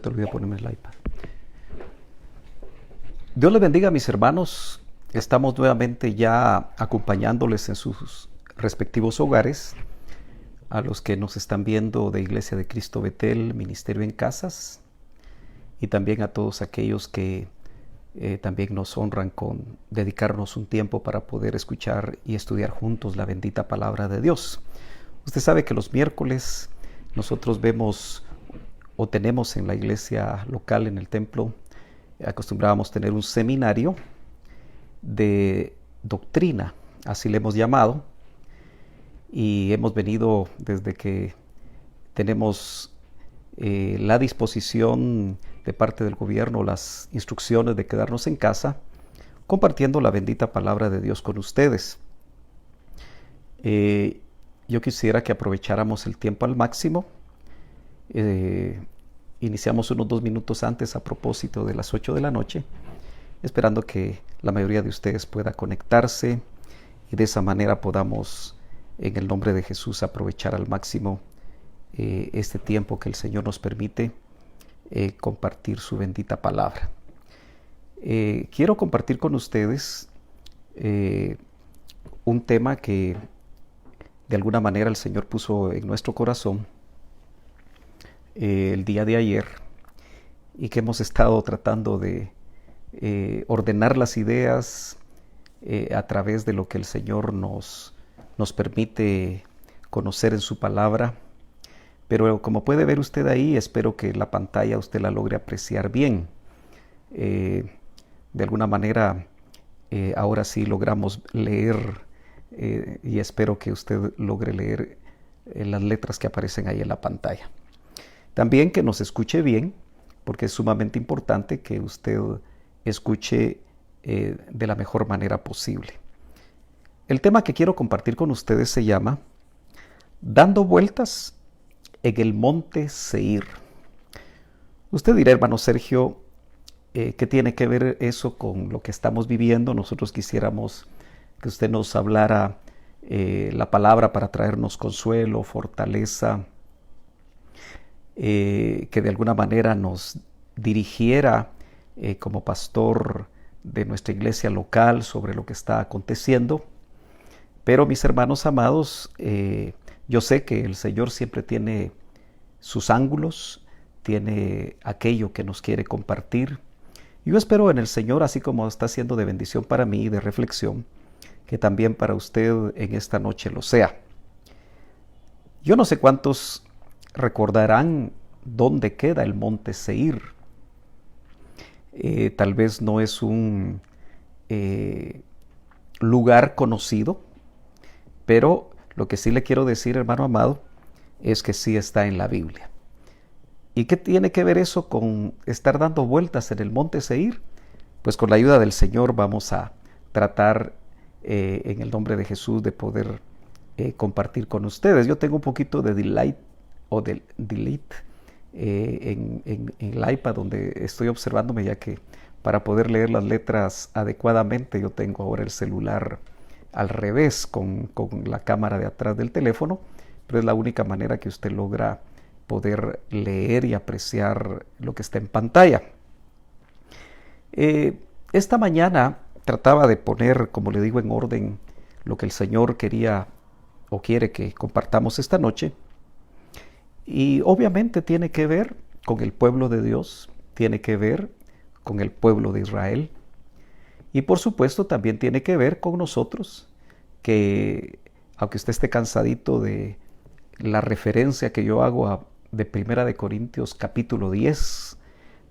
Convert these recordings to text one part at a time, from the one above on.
te olvidé ponerme el iPad. Dios les bendiga, mis hermanos. Estamos nuevamente ya acompañándoles en sus respectivos hogares. A los que nos están viendo de Iglesia de Cristo Betel, Ministerio en Casas, y también a todos aquellos que también nos honran con dedicarnos un tiempo para poder escuchar y estudiar juntos la bendita palabra de Dios. Usted sabe que los miércoles nosotros vemos o tenemos en la iglesia local, en el templo, acostumbrábamos tener un seminario de doctrina, así le hemos llamado, y hemos venido desde que tenemos la disposición de parte del gobierno, las instrucciones de quedarnos en casa, compartiendo la bendita palabra de Dios con ustedes. Yo quisiera que aprovecháramos el tiempo al máximo. Iniciamos unos 2 minutos antes a propósito de las 8 de la noche, esperando que la mayoría de ustedes pueda conectarse y de esa manera podamos, en el nombre de Jesús, aprovechar al máximo este tiempo que el Señor nos permite compartir su bendita palabra. Quiero compartir con ustedes un tema que de alguna manera el Señor puso en nuestro corazón el día de ayer, y que hemos estado tratando de ordenar las ideas a través de lo que el Señor nos permite conocer en su palabra. Pero como puede ver usted ahí, espero que la pantalla usted la logre apreciar bien. De alguna manera, ahora sí logramos leer y espero que usted logre leer las letras que aparecen ahí en la pantalla. También que nos escuche bien, porque es sumamente importante que usted escuche de la mejor manera posible. El tema que quiero compartir con ustedes se llama Dando vueltas en el monte Seir. Usted dirá, hermano Sergio, ¿qué tiene que ver eso con lo que estamos viviendo? Nosotros quisiéramos que usted nos hablara la palabra para traernos consuelo, fortaleza, que de alguna manera nos dirigiera como pastor de nuestra iglesia local sobre lo que está aconteciendo. Pero mis hermanos amados, yo sé que el Señor siempre tiene sus ángulos, tiene aquello que nos quiere compartir. Yo espero en el Señor, así como está siendo de bendición para mí y de reflexión, que también para usted en esta noche lo sea. Yo no sé cuántos recordarán dónde queda el monte Seir. Tal vez no es un lugar conocido, pero lo que sí le quiero decir, hermano amado, es que sí está en la Biblia. ¿Y qué tiene que ver eso con estar dando vueltas en el monte Seir? Pues con la ayuda del Señor vamos a tratar en el nombre de Jesús de poder compartir con ustedes. Yo tengo un poquito de delete en el iPad donde estoy observándome, ya que para poder leer las letras adecuadamente yo tengo ahora el celular al revés con la cámara de atrás del teléfono, pero es la única manera que usted logra poder leer y apreciar lo que está en pantalla. Esta mañana trataba de poner, como le digo, en orden lo que el Señor quería o quiere que compartamos esta noche. Y obviamente tiene que ver con el pueblo de Dios, tiene que ver con el pueblo de Israel. Y por supuesto también tiene que ver con nosotros, que aunque usted esté cansadito de la referencia que yo hago de 1 de Corintios capítulo 10,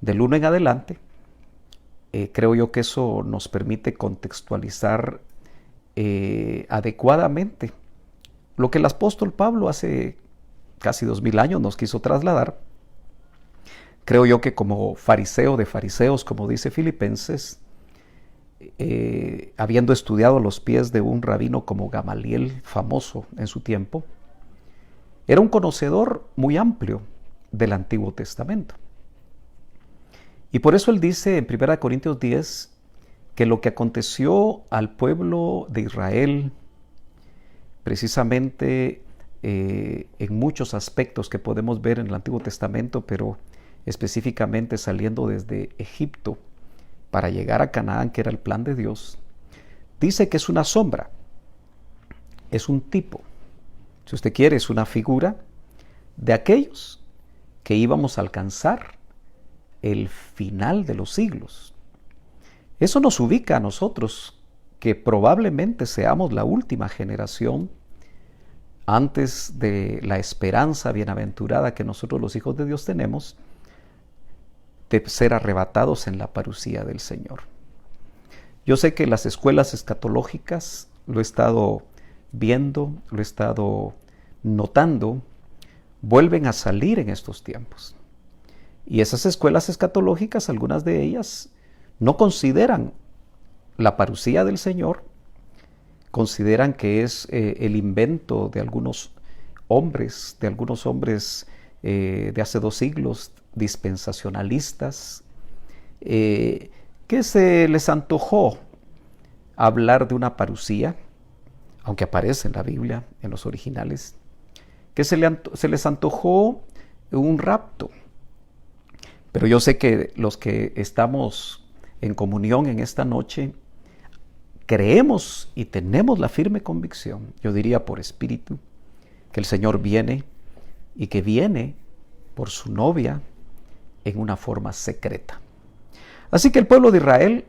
del 1 en adelante, creo yo que eso nos permite contextualizar adecuadamente lo que el apóstol Pablo hace casi 2000 años nos quiso trasladar. Creo yo que como fariseo de fariseos, como dice Filipenses, habiendo estudiado los pies de un rabino como Gamaliel, famoso en su tiempo, era un conocedor muy amplio del Antiguo Testamento. Y por eso él dice en 1 Corintios 10 que lo que aconteció al pueblo de Israel, precisamente en muchos aspectos que podemos ver en el Antiguo Testamento, pero específicamente saliendo desde Egipto para llegar a Canaán, que era el plan de Dios, dice que es una sombra, es un tipo, si usted quiere, es una figura de aquellos que íbamos a alcanzar el final de los siglos. Eso nos ubica a nosotros, que probablemente seamos la última generación antes de la esperanza bienaventurada que nosotros los hijos de Dios tenemos de ser arrebatados en la parucía del Señor. Yo sé que las escuelas escatológicas, lo he estado viendo, lo he estado notando, vuelven a salir en estos tiempos. Y esas escuelas escatológicas, algunas de ellas, no consideran la parucía del Señor, consideran que es el invento de algunos hombres de hace 2 siglos, dispensacionalistas, que se les antojó hablar de una parucía, aunque aparece en la Biblia, en los originales, que se les antojó un rapto. Pero yo sé que los que estamos en comunión en esta noche, creemos y tenemos la firme convicción, yo diría por espíritu, que el Señor viene y que viene por su novia en una forma secreta. Así que el pueblo de Israel,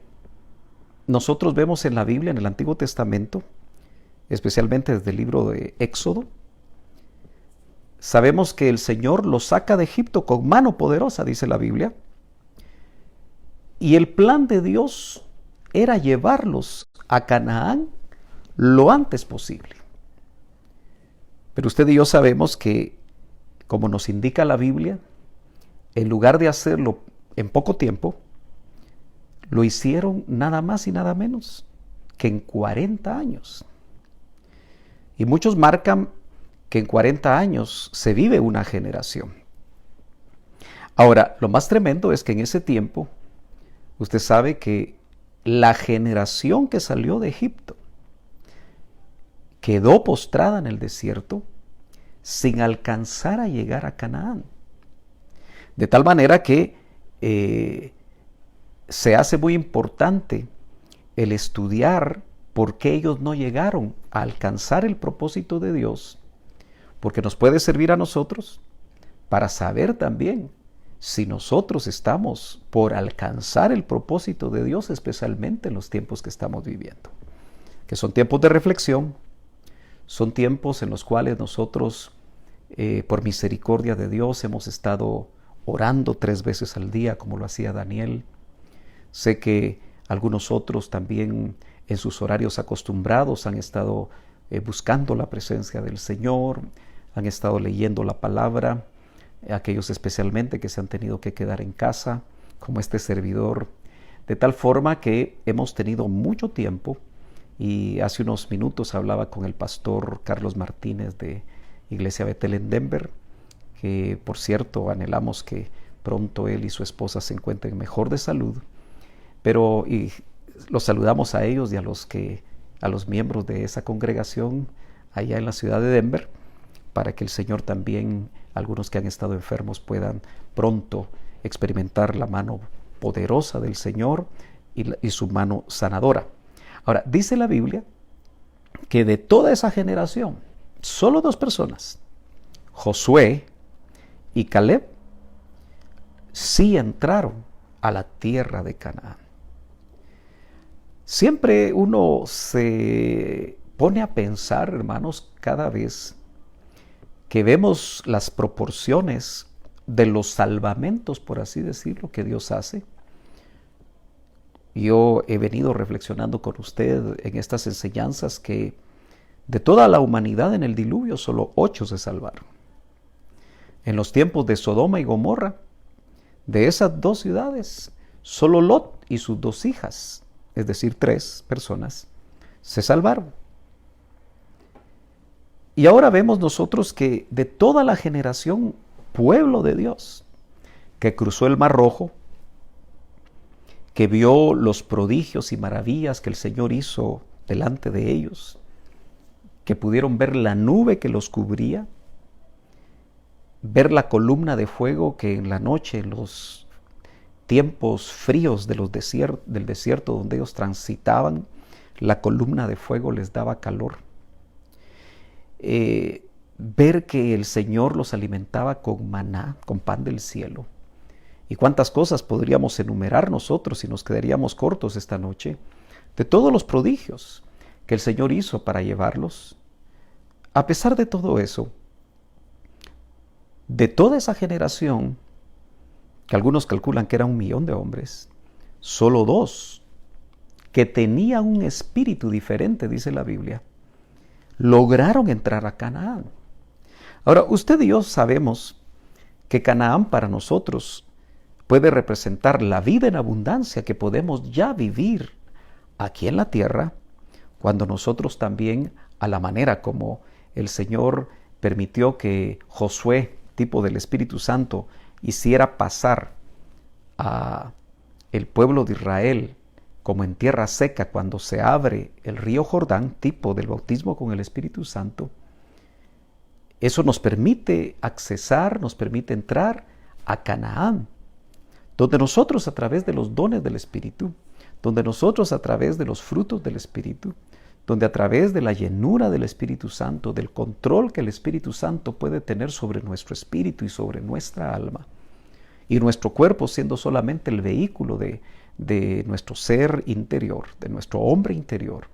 nosotros vemos en la Biblia, en el Antiguo Testamento, especialmente desde el libro de Éxodo, sabemos que el Señor los saca de Egipto con mano poderosa, dice la Biblia, y el plan de Dios era llevarlos a Canaán lo antes posible. Pero usted y yo sabemos que, como nos indica la Biblia, en lugar de hacerlo en poco tiempo, lo hicieron nada más y nada menos que en 40 años. Y muchos marcan que en 40 años se vive una generación. Ahora, lo más tremendo es que en ese tiempo, usted sabe que la generación que salió de Egipto quedó postrada en el desierto sin alcanzar a llegar a Canaán. De tal manera que se hace muy importante el estudiar por qué ellos no llegaron a alcanzar el propósito de Dios, porque nos puede servir a nosotros para saber también si nosotros estamos por alcanzar el propósito de Dios, especialmente en los tiempos que estamos viviendo, que son tiempos de reflexión, son tiempos en los cuales nosotros, por misericordia de Dios, hemos estado orando 3 veces al día, como lo hacía Daniel. Sé que algunos otros también en sus horarios acostumbrados han estado buscando la presencia del Señor, han estado leyendo la palabra, aquellos especialmente que se han tenido que quedar en casa, como este servidor, de tal forma que hemos tenido mucho tiempo. Y hace unos minutos hablaba con el pastor Carlos Martínez de Iglesia Betel en Denver, que por cierto anhelamos que pronto él y su esposa se encuentren mejor de salud, pero y los saludamos a ellos y a los miembros de esa congregación allá en la ciudad de Denver, para que el Señor también, algunos que han estado enfermos, puedan pronto experimentar la mano poderosa del Señor y su mano sanadora. Ahora, dice la Biblia que de toda esa generación, solo 2 personas, Josué y Caleb, sí entraron a la tierra de Canaán. Siempre uno se pone a pensar, hermanos, cada vez que vemos las proporciones de los salvamentos, por así decirlo, que Dios hace. Yo he venido reflexionando con usted en estas enseñanzas que de toda la humanidad en el diluvio solo 8 se salvaron. En los tiempos de Sodoma y Gomorra, de esas 2 ciudades, solo Lot y sus 2 hijas, es decir, 3 personas, se salvaron. Y ahora vemos nosotros que de toda la generación, pueblo de Dios, que cruzó el Mar Rojo, que vio los prodigios y maravillas que el Señor hizo delante de ellos, que pudieron ver la nube que los cubría, ver la columna de fuego que en la noche, en los tiempos fríos de del desierto donde ellos transitaban, la columna de fuego les daba calor. Ver que el Señor los alimentaba con maná, con pan del cielo. Y cuántas cosas podríamos enumerar nosotros si nos quedaríamos cortos esta noche, de todos los prodigios que el Señor hizo para llevarlos. A pesar de todo eso, de toda esa generación, que algunos calculan que era 1.000.000 de hombres, solo 2 que tenían un espíritu diferente, dice la Biblia, lograron entrar a Canaán. Ahora, usted y yo sabemos que Canaán para nosotros puede representar la vida en abundancia que podemos ya vivir aquí en la tierra, cuando nosotros también, a la manera como el Señor permitió que Josué, tipo del Espíritu Santo, hiciera pasar a el pueblo de Israel como en tierra seca cuando se abre el río Jordán, tipo del bautismo con el Espíritu Santo. Eso nos permite accesar, nos permite entrar a Canaán, donde nosotros a través de los dones del Espíritu, donde nosotros a través de los frutos del Espíritu, donde a través de la llenura del Espíritu Santo, del control que el Espíritu Santo puede tener sobre nuestro espíritu y sobre nuestra alma, y nuestro cuerpo siendo solamente el vehículo de nuestro ser interior, de nuestro hombre interior,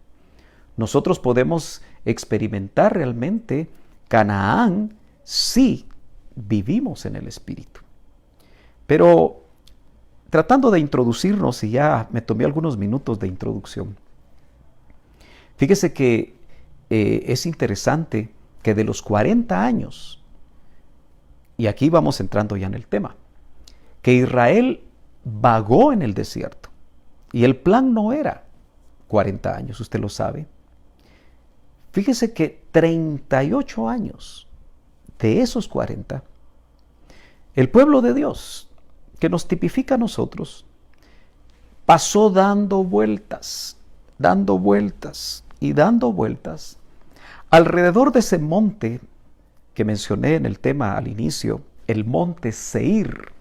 nosotros podemos experimentar realmente Canaán si vivimos en el Espíritu. Pero tratando de introducirnos, y ya me tomé algunos minutos de introducción, fíjese que es interesante que de los 40 años, y aquí vamos entrando ya en el tema, que Israel vagó en el desierto, y el plan no era 40 años, usted lo sabe. Fíjese que 38 años de esos 40, el pueblo de Dios, que nos tipifica a nosotros, pasó dando vueltas y dando vueltas alrededor de ese monte que mencioné en el tema al inicio, el monte Seir.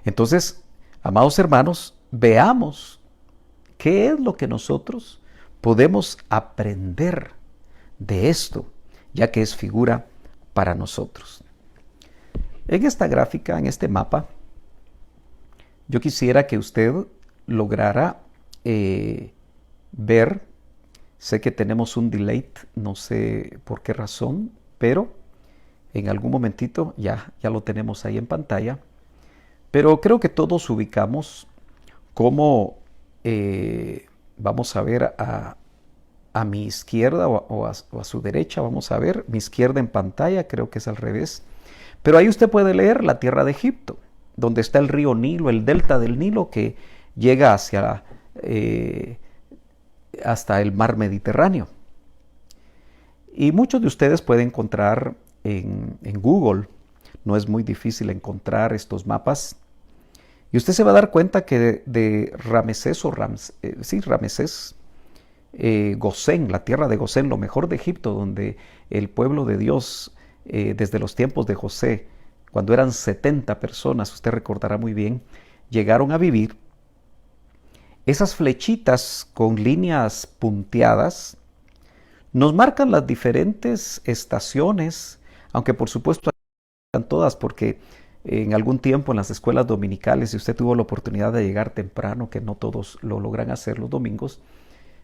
Entonces, amados hermanos, veamos qué es lo que nosotros podemos aprender de esto, ya que es figura para nosotros. En esta gráfica, en este mapa, yo quisiera que usted lograra ver, sé que tenemos un delay, no sé por qué razón, pero en algún momentito ya lo tenemos ahí en pantalla, pero creo que todos ubicamos cómo vamos a ver a mi izquierda o a su derecha, vamos a ver mi izquierda en pantalla, creo que es al revés, pero ahí usted puede leer la tierra de Egipto, donde está el río Nilo, el delta del Nilo que llega hasta el mar Mediterráneo. Y muchos de ustedes pueden encontrar en Google, no es muy difícil encontrar estos mapas, y usted se va a dar cuenta que de Ramesés Gosén, la tierra de Gosén, lo mejor de Egipto, donde el pueblo de Dios, desde los tiempos de José, cuando eran 70 personas, usted recordará muy bien, llegaron a vivir. Esas flechitas con líneas punteadas nos marcan las diferentes estaciones, aunque por supuesto están todas, porque en algún tiempo en las escuelas dominicales, si usted tuvo la oportunidad de llegar temprano, que no todos lo logran hacer los domingos,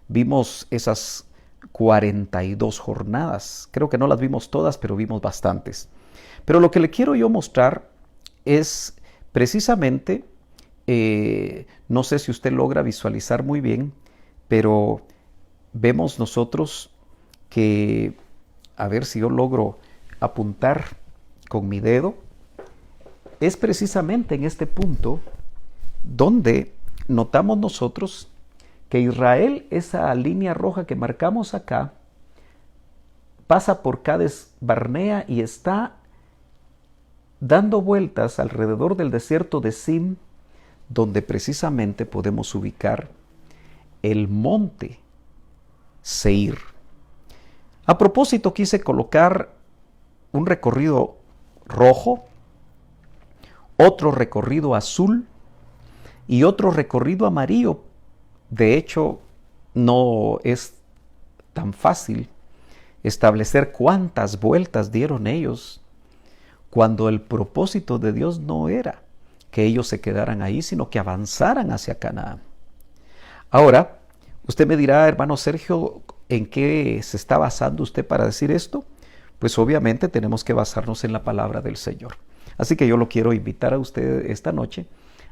vimos esas 42 jornadas. Creo que no las vimos todas, pero vimos bastantes. Pero lo que le quiero yo mostrar es precisamente, no sé si usted logra visualizar muy bien, pero vemos nosotros que, a ver si yo logro apuntar con mi dedo, es precisamente en este punto donde notamos nosotros que Israel, esa línea roja que marcamos acá, pasa por Cades Barnea y está dando vueltas alrededor del desierto de Zin, donde precisamente podemos ubicar el monte Seir. A propósito, quise colocar un recorrido rojo, otro recorrido azul y otro recorrido amarillo. De hecho, no es tan fácil establecer cuántas vueltas dieron ellos, cuando el propósito de Dios no era que ellos se quedaran ahí, sino que avanzaran hacia Canaán. Ahora, usted me dirá, hermano Sergio, ¿en qué se está basando usted para decir esto? Pues obviamente tenemos que basarnos en la palabra del Señor. Así que yo lo quiero invitar a usted esta noche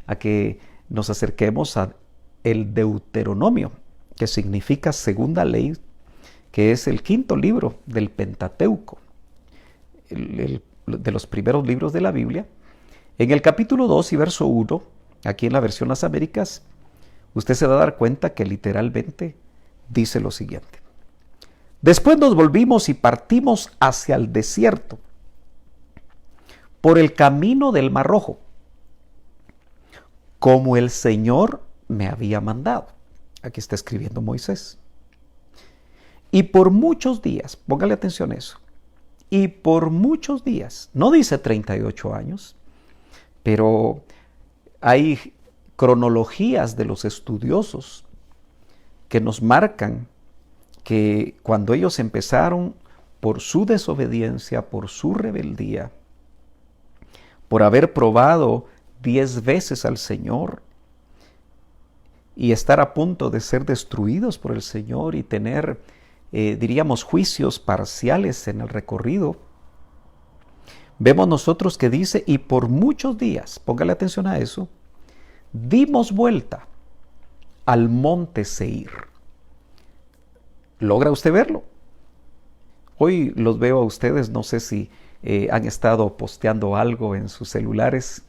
a que nos acerquemos a el Deuteronomio, que significa segunda ley, que es el quinto libro del Pentateuco, de los primeros libros de la Biblia. En el capítulo 2 y verso 1, aquí en la versión Las Américas, usted se va a dar cuenta que literalmente dice lo siguiente: después nos volvimos y partimos hacia el desierto por el camino del Mar Rojo, como el Señor me había mandado. Aquí está escribiendo Moisés. Y por muchos días, póngale atención a eso, y por muchos días, no dice 38 años, pero hay cronologías de los estudiosos que nos marcan que cuando ellos empezaron, por su desobediencia, por su rebeldía, por haber probado 10 veces al Señor y estar a punto de ser destruidos por el Señor y tener, diríamos, juicios parciales en el recorrido, vemos nosotros que dice, y por muchos días, póngale atención a eso, dimos vuelta al monte Seir. ¿Logra usted verlo? Hoy los veo a ustedes, no sé si han estado posteando algo en sus celulares.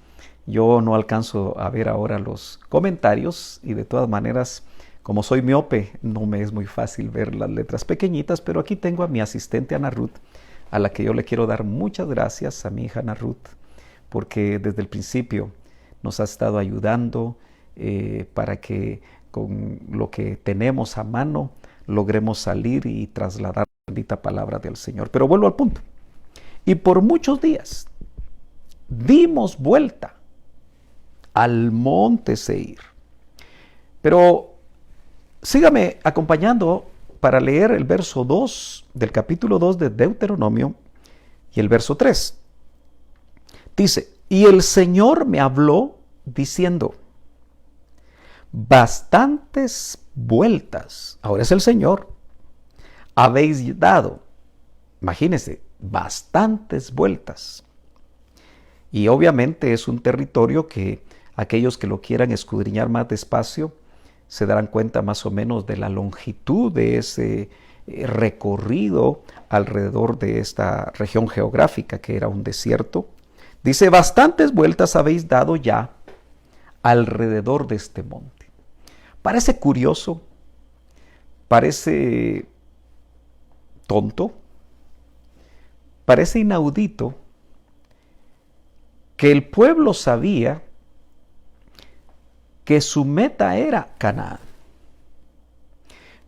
Yo no alcanzo a ver ahora los comentarios y de todas maneras, como soy miope, no me es muy fácil ver las letras pequeñitas, pero aquí tengo a mi asistente Ana Ruth, a la que yo le quiero dar muchas gracias, a mi hija Ana Ruth, porque desde el principio nos ha estado ayudando para que con lo que tenemos a mano logremos salir y trasladar la bendita palabra del Señor. Pero vuelvo al punto. Y por muchos días dimos vuelta al monte Seir. Pero sígame acompañando para leer el verso 2 del capítulo 2 de Deuteronomio y el verso 3. Dice, y el Señor me habló diciendo, bastantes vueltas, ahora es el Señor, habéis dado, imagínense, bastantes vueltas. Y obviamente es un territorio que aquellos que lo quieran escudriñar más despacio se darán cuenta más o menos de la longitud de ese recorrido alrededor de esta región geográfica que era un desierto. Dice, bastantes vueltas habéis dado ya alrededor de este monte. Parece curioso, parece tonto, parece inaudito que el pueblo sabía que su meta era Canaán.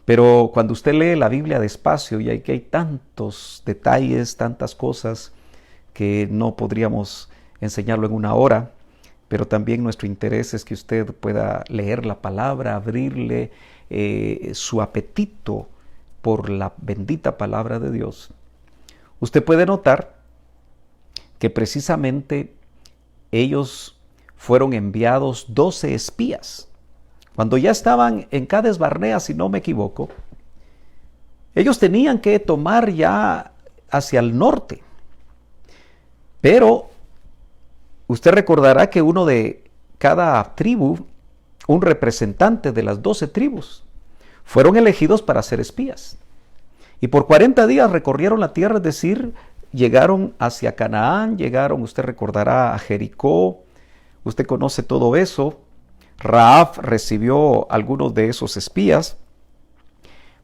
Pero cuando usted lee la Biblia despacio, y aquí hay tantos detalles, tantas cosas que no podríamos enseñarlo en una hora, pero también nuestro interés es que usted pueda leer la palabra, abrirle su apetito por la bendita palabra de Dios. Usted puede notar que precisamente ellos fueron enviados 12 espías. Cuando ya estaban en Cades Barnea, si no me equivoco, ellos tenían que tomar ya hacia el norte. Pero usted recordará que uno de cada tribu, un representante de las 12 tribus, fueron elegidos para ser espías. Y por 40 días recorrieron la tierra, es decir, llegaron hacia Canaán, llegaron, usted recordará, a Jericó. Usted conoce todo eso. Rahab recibió algunos de esos espías.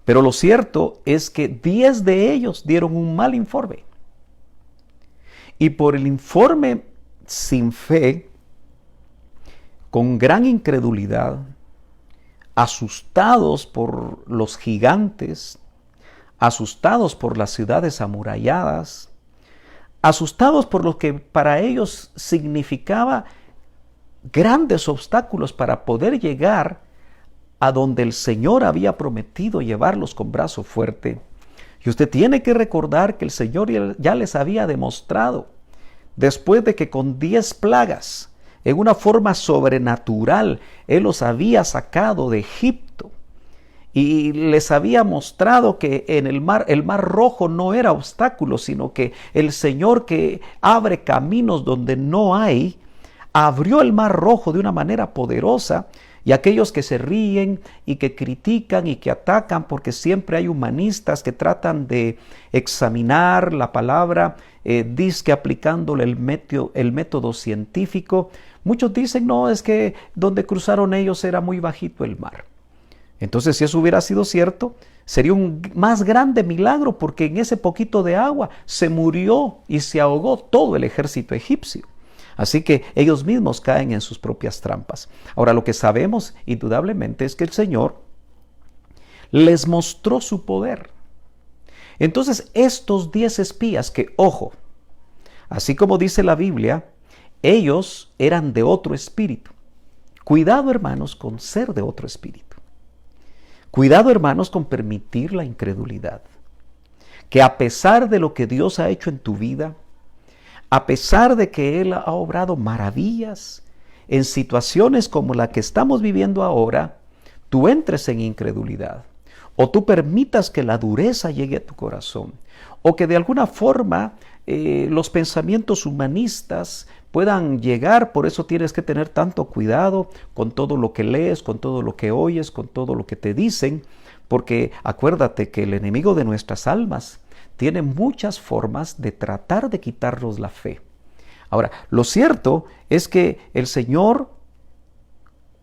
Pero lo cierto es que 10 de ellos dieron un mal informe. Y por el informe sin fe, con gran incredulidad, asustados por los gigantes, asustados por las ciudades amuralladas, asustados por lo que para ellos significaba grandes obstáculos para poder llegar a donde el Señor había prometido llevarlos con brazo fuerte. Y usted tiene que recordar que el Señor ya les había demostrado, después de que con 10 plagas, en una forma sobrenatural, Él los había sacado de Egipto y les había mostrado que en el mar Rojo no era obstáculo, sino que el Señor, que abre caminos donde no hay, abrió el Mar Rojo de una manera poderosa. Y aquellos que se ríen y que critican y que atacan, porque siempre hay humanistas que tratan de examinar la palabra, dizque aplicándole el método científico. Muchos dicen, no, es que donde cruzaron ellos era muy bajito el mar. Entonces, si eso hubiera sido cierto, sería un más grande milagro, porque en ese poquito de agua se murió y se ahogó todo el ejército egipcio. Así que ellos mismos caen en sus propias trampas. Ahora, lo que sabemos indudablemente es que el Señor les mostró su poder. Entonces, estos 10 espías que, ojo, así como dice la Biblia, ellos eran de otro espíritu. Cuidado, hermanos, con ser de otro espíritu. Cuidado, hermanos, con permitir la incredulidad. Que a pesar de lo que Dios ha hecho en tu vida, a pesar de que Él ha obrado maravillas en situaciones como la que estamos viviendo ahora, tú entres en incredulidad, o tú permitas que la dureza llegue a tu corazón, o que de alguna forma los pensamientos humanistas puedan llegar. Por eso tienes que tener tanto cuidado con todo lo que lees, con todo lo que oyes, con todo lo que te dicen, porque acuérdate que el enemigo de nuestras almas tiene muchas formas de tratar de quitarnos la fe. Ahora, lo cierto es que el Señor,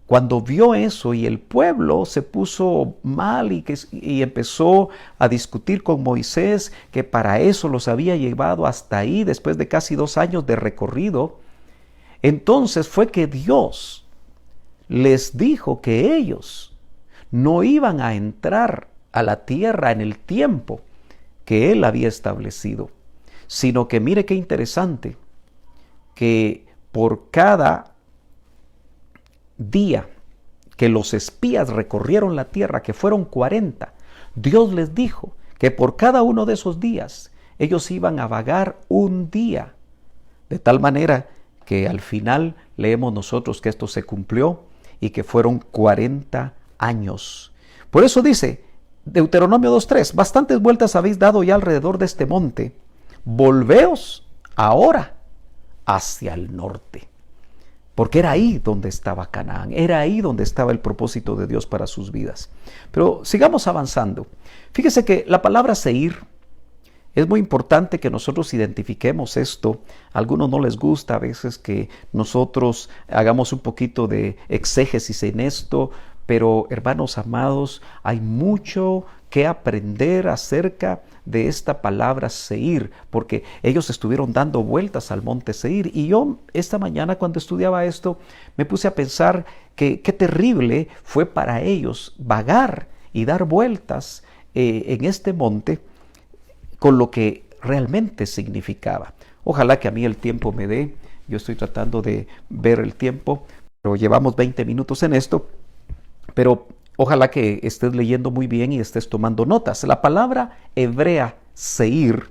cuando vio eso y el pueblo se puso mal y empezó a discutir con Moisés, que para eso los había llevado hasta ahí después de casi 2 años de recorrido, entonces fue que Dios les dijo que ellos no iban a entrar a la tierra en el tiempo que Él había establecido, sino que mire qué interesante, que por cada día que los espías recorrieron la tierra, que fueron 40, Dios les dijo que por cada uno de esos días ellos iban a vagar un día, de tal manera que al final leemos nosotros que esto se cumplió y que fueron 40 años. Por eso dice Deuteronomio 2:3, bastantes vueltas habéis dado ya alrededor de este monte, volveos ahora hacia el norte. Porque era ahí donde estaba Canaán, era ahí donde estaba el propósito de Dios para sus vidas. Pero sigamos avanzando. Fíjese que la palabra seir, es muy importante que nosotros identifiquemos esto. A algunos no les gusta a veces que nosotros hagamos un poquito de exégesis en esto, pero hermanos amados, hay mucho que aprender acerca de esta palabra Seir, porque ellos estuvieron dando vueltas al monte Seir. Y yo esta mañana, cuando estudiaba esto, me puse a pensar que qué terrible fue para ellos vagar y dar vueltas en este monte, con lo que realmente significaba. Ojalá que a mí el tiempo me dé. Yo estoy tratando de ver el tiempo, pero llevamos 20 minutos en esto. Pero ojalá que estés leyendo muy bien y estés tomando notas. La palabra hebrea Seir,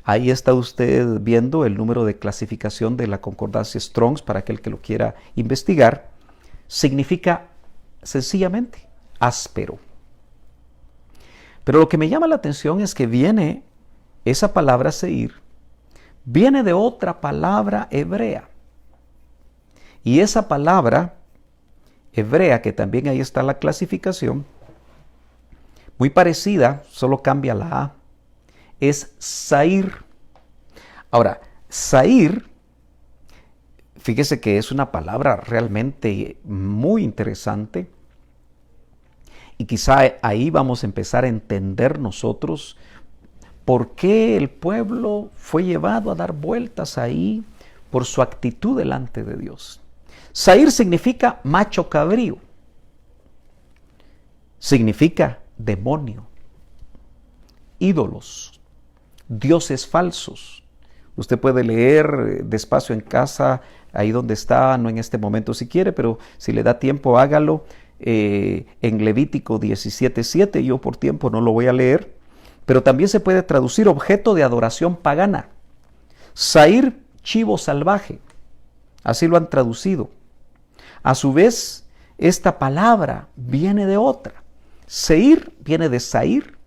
ahí está usted viendo el número de clasificación de la concordancia Strong's para aquel que lo quiera investigar, significa sencillamente áspero. Pero lo que me llama la atención es que viene esa palabra Seir, viene de otra palabra hebrea. Y esa palabra hebrea, que también ahí está la clasificación, muy parecida, solo cambia la A, es Sair. Ahora, Sair, fíjese que es una palabra realmente muy interesante, y quizá ahí vamos a empezar a entender nosotros por qué el pueblo fue llevado a dar vueltas ahí por su actitud delante de Dios. Sair significa macho cabrío, significa demonio, ídolos, dioses falsos, Usted puede leer despacio en casa, ahí donde está, no en este momento si quiere, pero si le da tiempo hágalo. En Levítico 17:7, yo por tiempo no lo voy a leer, pero también se puede traducir objeto de adoración pagana. Sair, chivo salvaje, así lo han traducido. A su vez, esta palabra viene de otra. Seir viene de sair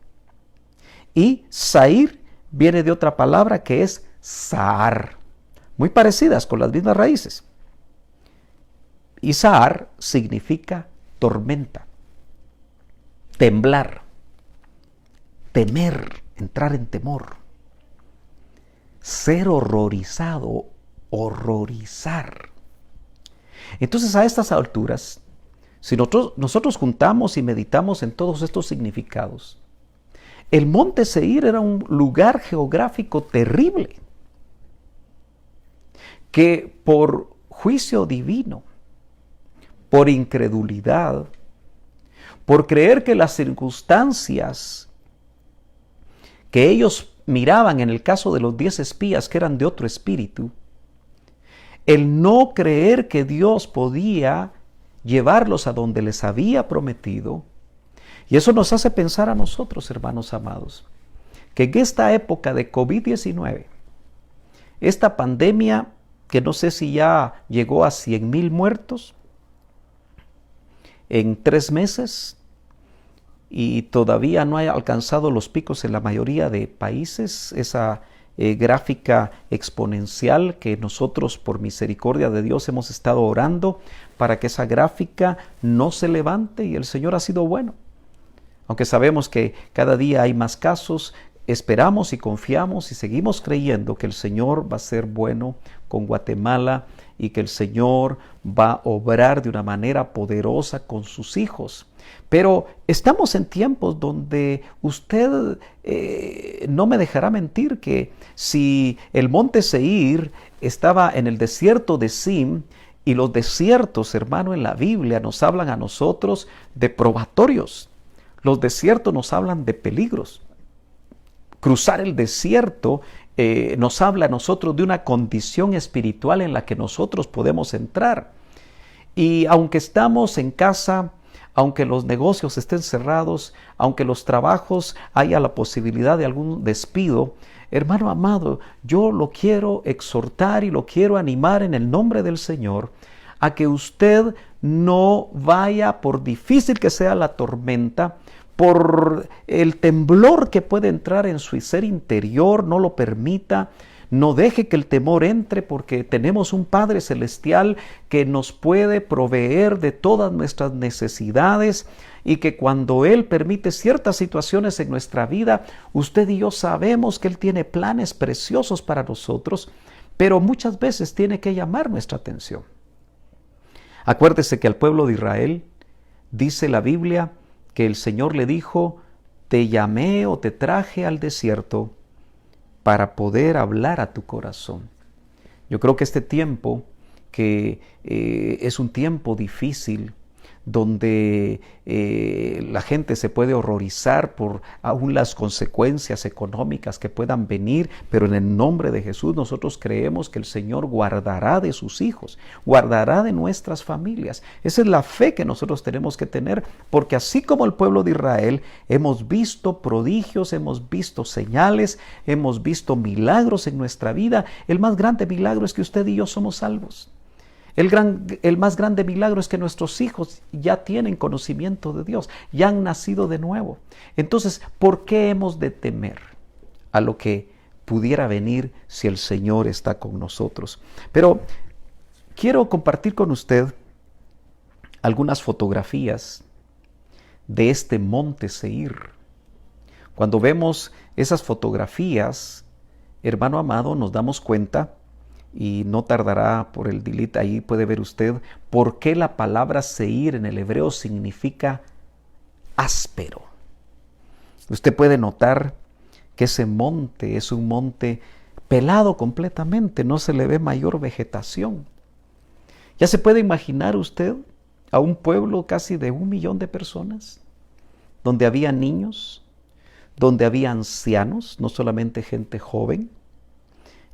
y sair viene de otra palabra que es Sahar, muy parecidas con las mismas raíces. Y Sahar significa tormenta, temblar, temer, entrar en temor, ser horrorizado, horrorizar. Entonces, a estas alturas, si nosotros juntamos y meditamos en todos estos significados, el monte Seir era un lugar geográfico terrible que por juicio divino, por incredulidad, por creer que las circunstancias que ellos miraban en el caso de los 10 espías que eran de otro espíritu, el no creer que Dios podía llevarlos a donde les había prometido, y eso nos hace pensar a nosotros, hermanos amados, que en esta época de COVID-19, esta pandemia que no sé si ya llegó a 100,000 muertos en 3 meses y todavía no ha alcanzado los picos en la mayoría de países, esa gráfica exponencial que nosotros por misericordia de Dios hemos estado orando para que esa gráfica no se levante, y el Señor ha sido bueno. Aunque sabemos que cada día hay más casos, esperamos y confiamos y seguimos creyendo que el Señor va a ser bueno con Guatemala y que el Señor va a obrar de una manera poderosa con sus hijos. Pero estamos en tiempos donde usted no me dejará mentir que si el monte Seir estaba en el desierto de Sim, y los desiertos, hermano, en la Biblia nos hablan a nosotros de probatorios. Los desiertos nos hablan de peligros. Cruzar el desierto nos habla a nosotros de una condición espiritual en la que nosotros podemos entrar. Y aunque estamos en casa, aunque los negocios estén cerrados, aunque los trabajos haya la posibilidad de algún despido, hermano amado, yo lo quiero exhortar y lo quiero animar en el nombre del Señor a que usted no vaya, por difícil que sea la tormenta, por el temblor que puede entrar en su ser interior, no lo permita. No deje que el temor entre, porque tenemos un Padre Celestial que nos puede proveer de todas nuestras necesidades, y que cuando Él permite ciertas situaciones en nuestra vida, usted y yo sabemos que Él tiene planes preciosos para nosotros, pero muchas veces tiene que llamar nuestra atención. Acuérdese que al pueblo de Israel, dice la Biblia, que el Señor le dijo: te llamé o te traje al desierto para poder hablar a tu corazón. Yo creo que este tiempo, que es un tiempo difícil, donde la gente se puede horrorizar por aún las consecuencias económicas que puedan venir, pero en el nombre de Jesús nosotros creemos que el Señor guardará de sus hijos, guardará de nuestras familias. Esa es la fe que nosotros tenemos que tener, porque así como el pueblo de Israel, hemos visto prodigios, hemos visto señales, hemos visto milagros en nuestra vida. El más grande milagro es que usted y yo somos salvos. El más grande milagro es que nuestros hijos ya tienen conocimiento de Dios, ya han nacido de nuevo. Entonces, ¿por qué hemos de temer a lo que pudiera venir si el Señor está con nosotros? Pero quiero compartir con usted algunas fotografías de este monte Seir. Cuando vemos esas fotografías, hermano amado, nos damos cuenta, y no tardará por el delete, ahí puede ver usted por qué la palabra Seir en el hebreo significa áspero. Usted puede notar que ese monte es un monte pelado completamente, no se le ve mayor vegetación. Ya se puede imaginar usted a un pueblo casi de 1,000,000 de personas, donde había niños, donde había ancianos, no solamente gente joven,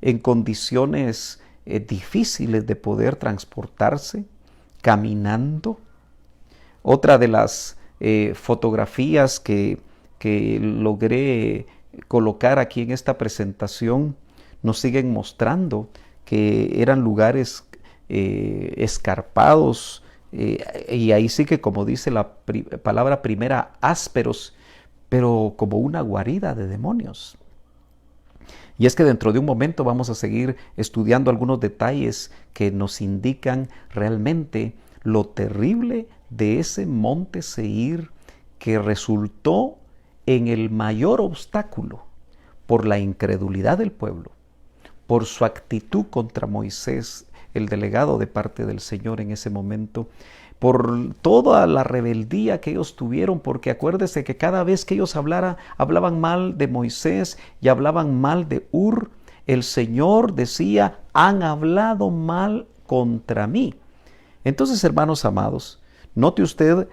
en condiciones difíciles de poder transportarse, caminando. Otra de las fotografías que logré colocar aquí en esta presentación nos siguen mostrando que eran lugares escarpados, y ahí sí que, como dice la palabra primera, ásperos, pero como una guarida de demonios. Y es que dentro de un momento vamos a seguir estudiando algunos detalles que nos indican realmente lo terrible de ese monte Seir, que resultó en el mayor obstáculo por la incredulidad del pueblo, por su actitud contra Moisés, el delegado de parte del Señor en ese momento, por toda la rebeldía que ellos tuvieron, porque acuérdese que cada vez que ellos hablaban mal de Moisés y hablaban mal de Ur, el Señor decía: han hablado mal contra mí. Entonces, hermanos amados, note usted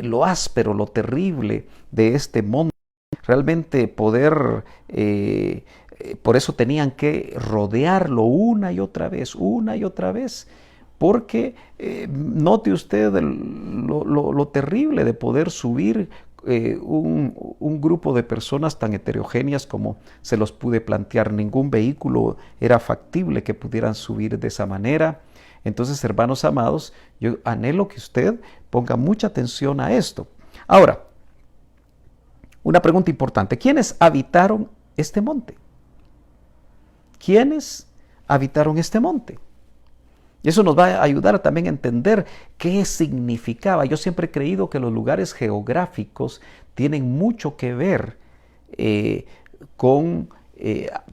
lo áspero, lo terrible de este monte. Realmente por eso tenían que rodearlo una y otra vez, porque note usted lo terrible de poder subir un grupo de personas tan heterogéneas como se los pude plantear. Ningún vehículo era factible que pudieran subir de esa manera. Entonces, hermanos amados, yo anhelo que usted ponga mucha atención a esto. Ahora, una pregunta importante: ¿quiénes habitaron este monte? ¿Quiénes habitaron este monte? Y eso nos va a ayudar también a entender qué significaba. Yo siempre he creído que los lugares geográficos tienen mucho que ver con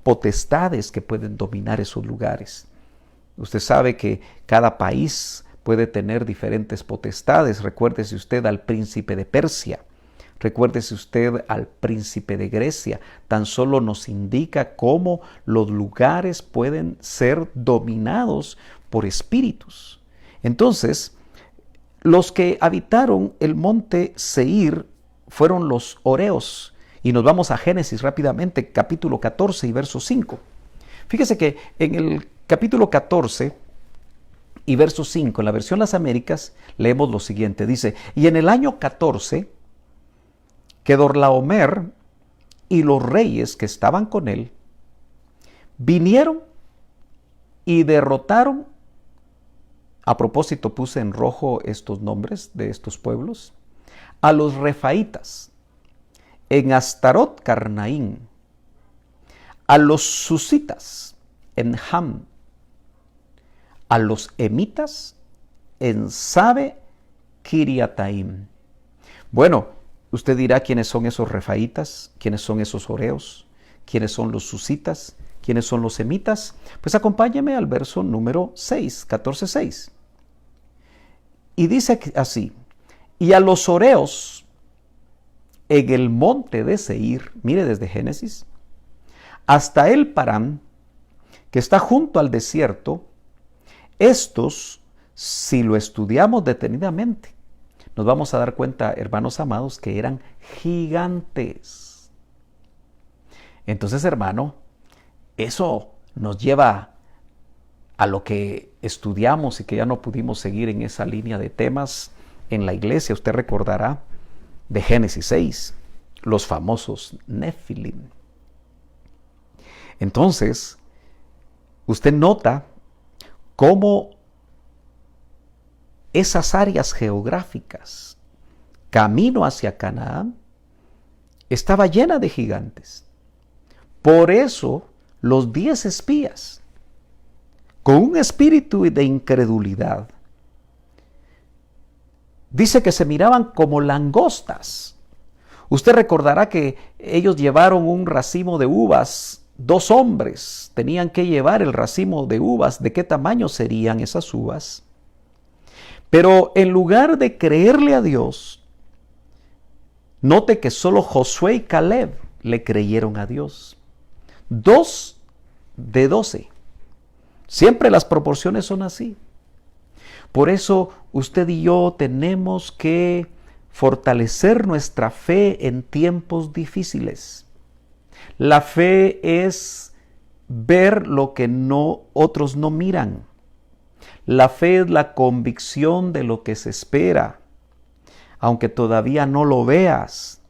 potestades que pueden dominar esos lugares. Usted sabe que cada país puede tener diferentes potestades. Recuérdese usted al príncipe de Persia. Recuérdese usted al príncipe de Grecia. Tan solo nos indica cómo los lugares pueden ser dominados por espíritus. Entonces, los que habitaron el monte Seir fueron los horeos. Y nos vamos a Génesis rápidamente, capítulo 14 y verso 5. Fíjese que en el capítulo 14 y verso 5, en la versión Las Américas, leemos lo siguiente. Dice: y en el año 14, Kedorlaomer y los reyes que estaban con él vinieron y derrotaron. A propósito, puse en rojo estos nombres de estos pueblos: a los refaitas en Astarot Carnaín, a los susitas en Ham, a los emitas en Sabe Kiriataim. Bueno, usted dirá: ¿quiénes son esos refaitas? ¿Quiénes son esos horeos? ¿Quiénes son los susitas? ¿Quiénes son los emitas? Pues acompáñeme al verso número 6, 14:6. Y dice así: y a los horeos en el monte de Seir, mire desde Génesis, hasta el Parán, que está junto al desierto, estos, si lo estudiamos detenidamente, nos vamos a dar cuenta, hermanos amados, que eran gigantes. Entonces, hermano, eso nos lleva a lo que estudiamos y que ya no pudimos seguir en esa línea de temas en la iglesia. Usted recordará de Génesis 6, los famosos Nefilim. Entonces, usted nota cómo esas áreas geográficas, camino hacia Canaán, estaba llena de gigantes. Por eso, los 10 espías, con un espíritu de incredulidad, dice que se miraban como langostas. Usted recordará que ellos llevaron un racimo de uvas, 2 hombres tenían que llevar el racimo de uvas. ¿De qué tamaño serían esas uvas? Pero en lugar de creerle a Dios, note que solo Josué y Caleb le creyeron a Dios. 2 de 12. Siempre las proporciones son así. Por eso usted y yo tenemos que fortalecer nuestra fe en tiempos difíciles. La fe es ver lo que otros no miran. La fe es la convicción de lo que se espera, aunque todavía no lo veas.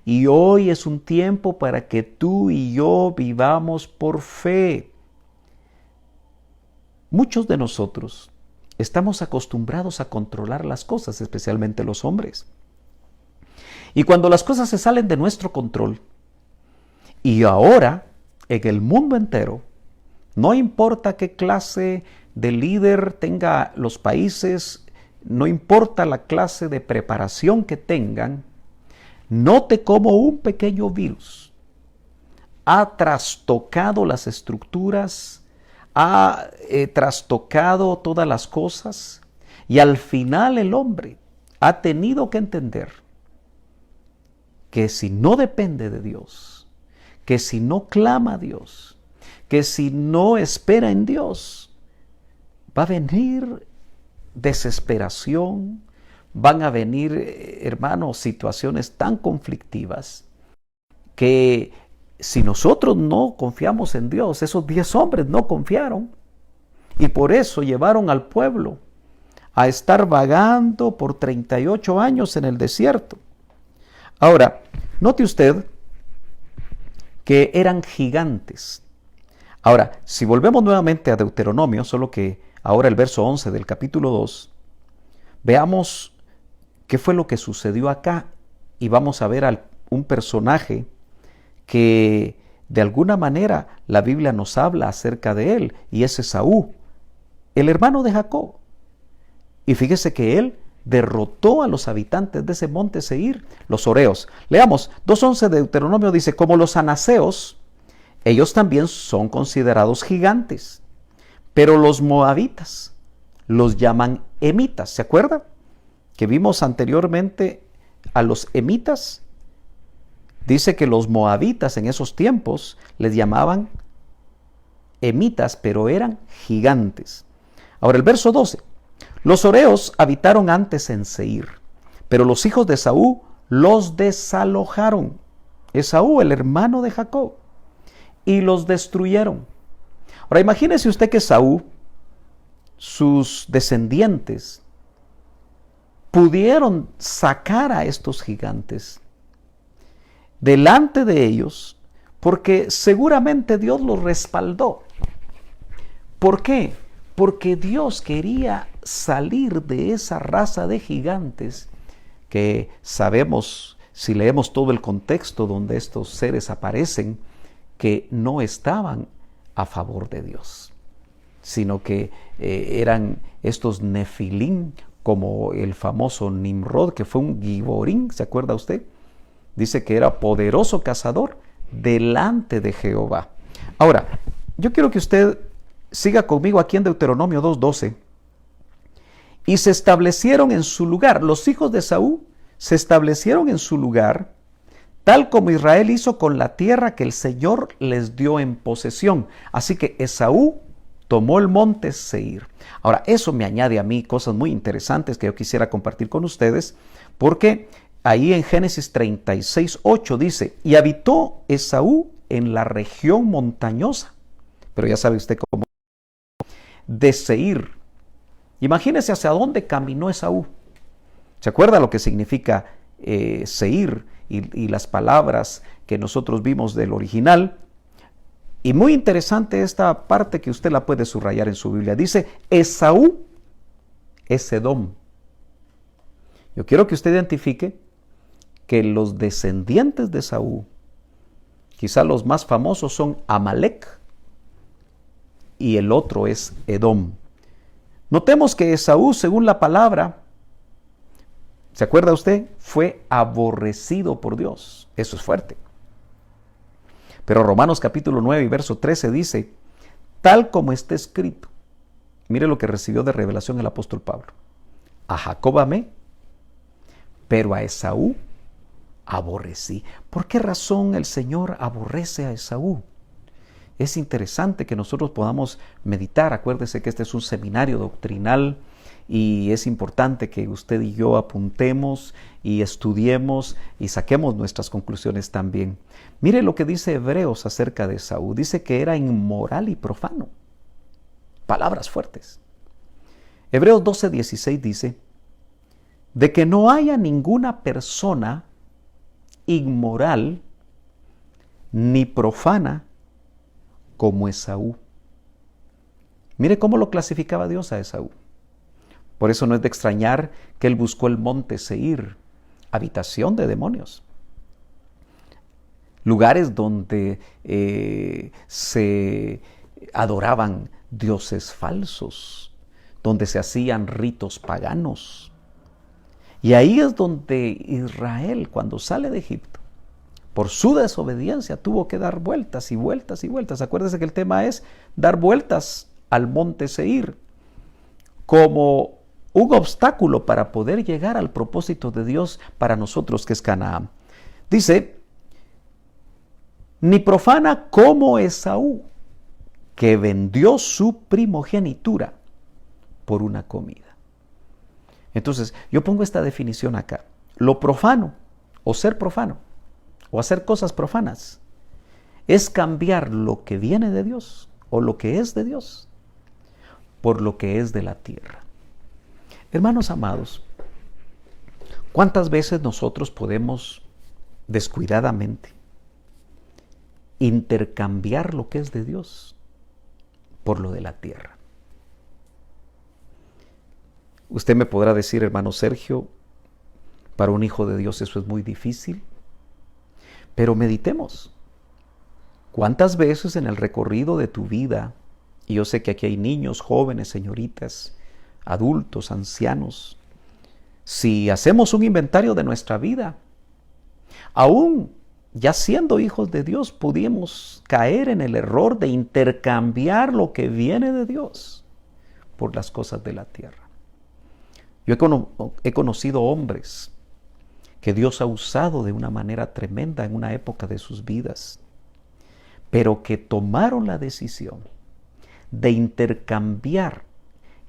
Y hoy es un tiempo para que tú y yo vivamos por fe. Muchos de nosotros estamos acostumbrados a controlar las cosas, especialmente los hombres. Y cuando las cosas se salen de nuestro control, y ahora en el mundo entero, no importa qué clase de líder tenga los países, no importa la clase de preparación que tengan, note cómo un pequeño virus ha trastocado las estructuras, ha trastocado todas las cosas, y al final el hombre ha tenido que entender que si no depende de Dios, que si no clama a Dios, que si no espera en Dios, va a venir desesperación, van a venir, hermanos, situaciones tan conflictivas que si nosotros no confiamos en Dios, esos 10 hombres no confiaron y por eso llevaron al pueblo a estar vagando por 38 años en el desierto. Ahora, note usted que eran gigantes. Ahora, si volvemos nuevamente a Deuteronomio, solo que ahora el verso 11 del capítulo 2, veamos qué fue lo que sucedió acá y vamos a ver a un personaje que de alguna manera la Biblia nos habla acerca de él, y es Esaú, el hermano de Jacob. Y fíjese que él derrotó a los habitantes de ese monte Seir, los horeos. Leamos, 2:11 de Deuteronomio dice, como los anaseos, ellos también son considerados gigantes, pero los moabitas los llaman emitas. ¿Se acuerda? Que vimos anteriormente a los emitas. Dice que los moabitas en esos tiempos les llamaban emitas, pero eran gigantes. Ahora el verso 12. Los horeos habitaron antes en Seir, pero los hijos de Esaú los desalojaron. Esaú, el hermano de Jacob, y los destruyeron. Ahora imagínese usted que Esaú, sus descendientes, pudieron sacar a estos gigantes delante de ellos, porque seguramente Dios los respaldó. ¿Por qué? Porque Dios quería salir de esa raza de gigantes que sabemos, si leemos todo el contexto donde estos seres aparecen, que no estaban a favor de Dios, sino que eran estos nefilim, como el famoso Nimrod, que fue un giborín, ¿se acuerda usted? Dice que era poderoso cazador delante de Jehová. Ahora, yo quiero que usted siga conmigo aquí en Deuteronomio 2:12. Y se establecieron en su lugar. Los hijos de Esaú se establecieron en su lugar, tal como Israel hizo con la tierra que el Señor les dio en posesión. Así que Esaú tomó el monte Seir. Ahora, eso me añade a mí cosas muy interesantes que yo quisiera compartir con ustedes, porque ahí en Génesis 36:8 dice, y habitó Esaú en la región montañosa. Pero ya sabe usted cómo. De Seir. Imagínese hacia dónde caminó Esaú. ¿Se acuerda lo que significa Seir y las palabras que nosotros vimos del original? Y muy interesante esta parte que usted la puede subrayar en su Biblia. Dice, Esaú es Edom. Yo quiero que usted identifique que los descendientes de Esaú, quizá los más famosos son Amalek y el otro es Edom. Notemos que Esaú, según la palabra, ¿se acuerda usted? Fue aborrecido por Dios. Eso es fuerte. Pero Romanos capítulo 9 y verso 13 dice, tal como está escrito, mire lo que recibió de revelación el apóstol Pablo, a Jacob amé, pero a Esaú aborrecí. ¿Por qué razón el Señor aborrece a Esaú? Es interesante que nosotros podamos meditar. Acuérdese que este es un seminario doctrinal y es importante que usted y yo apuntemos y estudiemos y saquemos nuestras conclusiones también. Mire lo que dice Hebreos acerca de Esaú. Dice que era inmoral y profano. Palabras fuertes. Hebreos 12:16 dice, de que no haya ninguna persona inmoral ni profana como Esaú. Mire cómo lo clasificaba Dios a Esaú. Por eso no es de extrañar que él buscó el monte Seir, habitación de demonios. Lugares donde se adoraban dioses falsos, donde se hacían ritos paganos. Y ahí es donde Israel, cuando sale de Egipto, por su desobediencia, tuvo que dar vueltas y vueltas y vueltas. Acuérdense que el tema es dar vueltas al monte Seir como un obstáculo para poder llegar al propósito de Dios para nosotros, que es Canaán. Dice, ni profana como Esaú, que vendió su primogenitura por una comida. Entonces, yo pongo esta definición acá. Lo profano, o ser profano, o hacer cosas profanas, es cambiar lo que viene de Dios, o lo que es de Dios, por lo que es de la tierra. Hermanos amados, ¿cuántas veces nosotros podemos descuidadamente intercambiar lo que es de Dios por lo de la tierra? Usted me podrá decir, hermano Sergio, para un hijo de Dios eso es muy difícil, pero meditemos. ¿Cuántas veces en el recorrido de tu vida, y yo sé que aquí hay niños, jóvenes, señoritas, adultos, ancianos, si hacemos un inventario de nuestra vida, aún ya siendo hijos de Dios, pudimos caer en el error de intercambiar lo que viene de Dios por las cosas de la tierra? Yo he conocido hombres que Dios ha usado de una manera tremenda en una época de sus vidas, pero que tomaron la decisión de intercambiar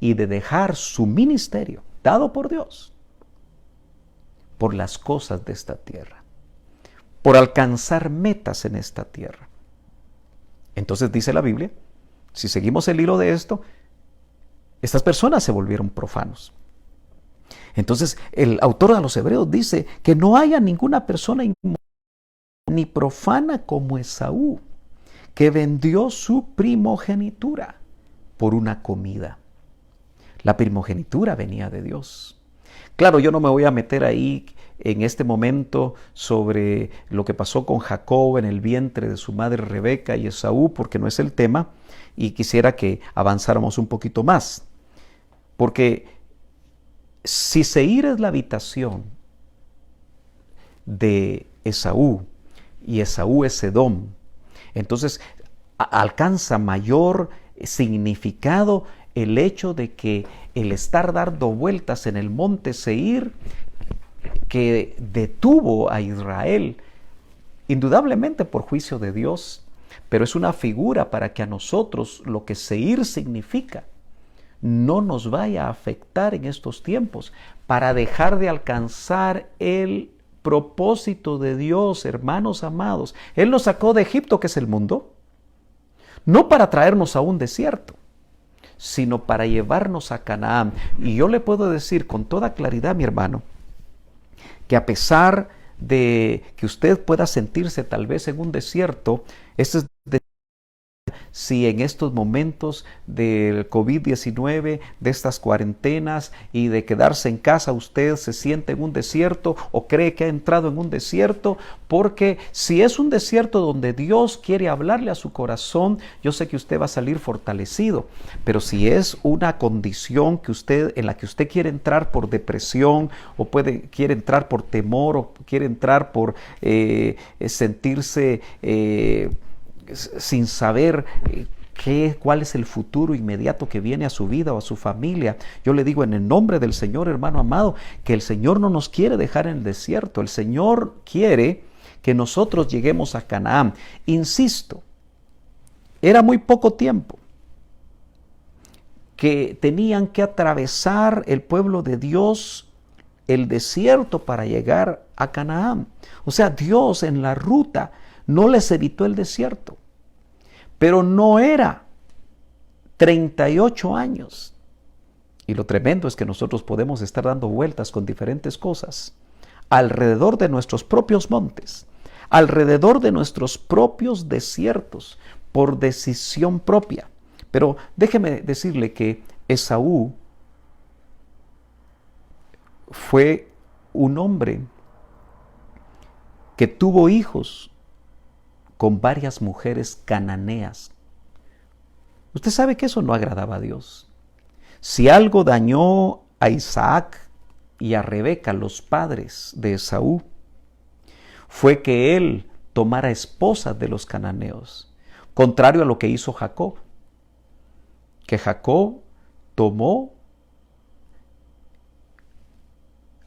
y de dejar su ministerio, dado por Dios, por las cosas de esta tierra, por alcanzar metas en esta tierra. Entonces dice la Biblia, si seguimos el hilo de esto, estas personas se volvieron profanos. Entonces el autor de los Hebreos dice que no haya ninguna persona ni profana como Esaú, que vendió su primogenitura por una comida. La primogenitura venía de Dios. Claro, yo no me voy a meter ahí en este momento sobre lo que pasó con Jacob en el vientre de su madre Rebeca y Esaú, porque no es el tema, y quisiera que avanzáramos un poquito más. Porque si Seir es la habitación de Esaú y Esaú es Edom, entonces alcanza mayor significado el hecho de que el estar dando vueltas en el monte Seir, que detuvo a Israel, indudablemente por juicio de Dios, pero es una figura para que a nosotros lo que Seir significa no nos vaya a afectar en estos tiempos, para dejar de alcanzar el propósito de Dios, hermanos amados. Él nos sacó de Egipto, que es el mundo, no para traernos a un desierto, sino para llevarnos a Canaán. Y yo le puedo decir con toda claridad, mi hermano, que a pesar de que usted pueda sentirse tal vez en un desierto, este es si en estos momentos del COVID-19, de estas cuarentenas y de quedarse en casa, usted se siente en un desierto o cree que ha entrado en un desierto, porque si es un desierto donde Dios quiere hablarle a su corazón, yo sé que usted va a salir fortalecido. Pero si es una condición en la que usted quiere entrar por depresión, o quiere entrar por temor, o quiere entrar por sentirse sin saber cuál es el futuro inmediato que viene a su vida o a su familia, yo le digo en el nombre del Señor, hermano amado, que el Señor no nos quiere dejar en el desierto. El Señor quiere que nosotros lleguemos a Canaán. Insisto, era muy poco tiempo. que tenían que atravesar el pueblo de Dios el desierto para llegar a Canaán. O sea, Dios en la ruta no les evitó el desierto, pero no era 38 años. Y lo tremendo es que nosotros podemos estar dando vueltas con diferentes cosas alrededor de nuestros propios montes, alrededor de nuestros propios desiertos, por decisión propia. Pero déjeme decirle que Esaú fue un hombre que tuvo hijos con varias mujeres cananeas. Usted sabe que eso no agradaba a Dios. Si algo dañó a Isaac y a Rebeca, los padres de Esaú, fue que él tomara esposas de los cananeos, contrario a lo que hizo Jacob, que Jacob tomó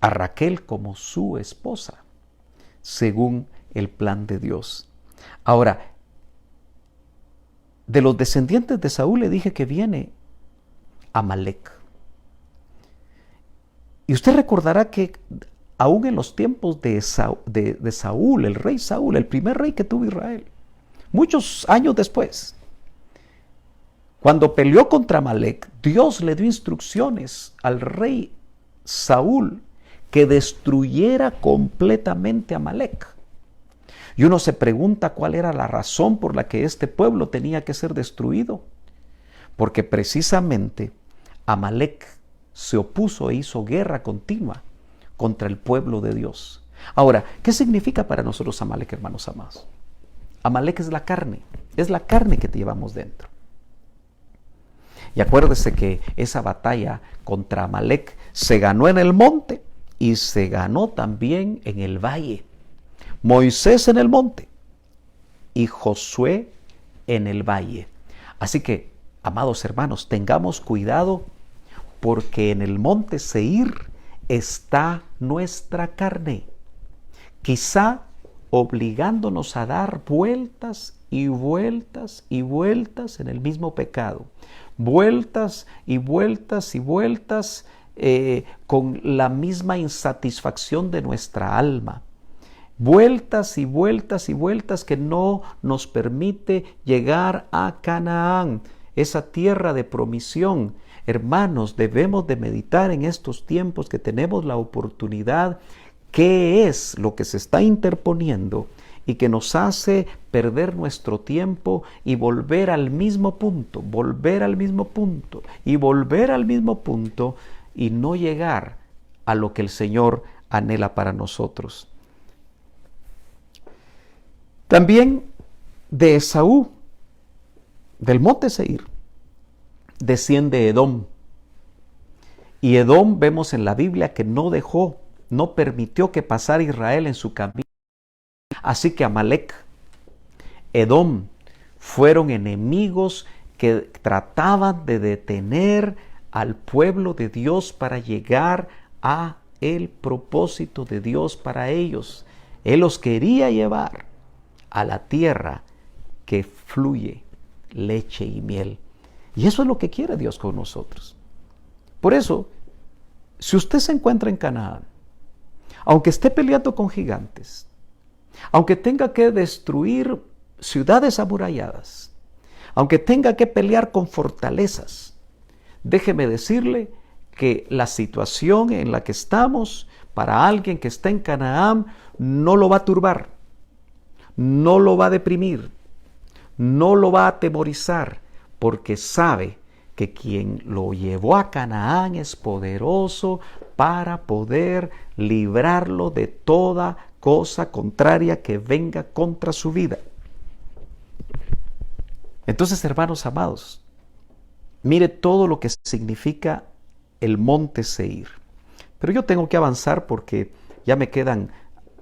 a Raquel como su esposa, según el plan de Dios. Ahora, de los descendientes de Saúl le dije que viene Amalek. Y usted recordará que aún en los tiempos de Saúl, el rey Saúl, el primer rey que tuvo Israel, muchos años después, cuando peleó contra Amalek, Dios le dio instrucciones al rey Saúl que destruyera completamente a Amalek. Y uno se pregunta cuál era la razón por la que este pueblo tenía que ser destruido. Porque precisamente Amalek se opuso e hizo guerra continua contra el pueblo de Dios. Ahora, ¿qué significa para nosotros Amalek, hermanos amados? Amalek es la carne que te llevamos dentro. Y acuérdese que esa batalla contra Amalek se ganó en el monte y se ganó también en el valle. Moisés en el monte y Josué en el valle. Así que, amados hermanos, tengamos cuidado porque en el monte Seir está nuestra carne, quizá obligándonos a dar vueltas y vueltas y vueltas en el mismo pecado, vueltas y vueltas y vueltas con la misma insatisfacción de nuestra alma, vueltas y vueltas y vueltas que no nos permite llegar a Canaán, esa tierra de promisión. Hermanos, debemos de meditar en estos tiempos que tenemos la oportunidad, qué es lo que se está interponiendo y que nos hace perder nuestro tiempo y volver al mismo punto, volver al mismo punto y volver al mismo punto y no llegar a lo que el Señor anhela para nosotros. También de Esaú, del monte Seir, desciende Edom. Y Edom vemos en la Biblia que no permitió que pasara Israel en su camino. Así que Amalek, Edom, fueron enemigos que trataban de detener al pueblo de Dios para llegar a el propósito de Dios para ellos. Él los quería llevar a la tierra que fluye leche y miel. Y eso es lo que quiere Dios con nosotros. Por eso, si usted se encuentra en Canaán, aunque esté peleando con gigantes, aunque tenga que destruir ciudades amuralladas, aunque tenga que pelear con fortalezas, déjeme decirle que la situación en la que estamos, para alguien que está en Canaán, no lo va a turbar, no lo va a deprimir, no lo va a atemorizar, porque sabe que quien lo llevó a Canaán es poderoso para poder librarlo de toda cosa contraria que venga contra su vida. Entonces, hermanos amados, mire todo lo que significa el monte Seir. Pero yo tengo que avanzar porque ya me quedan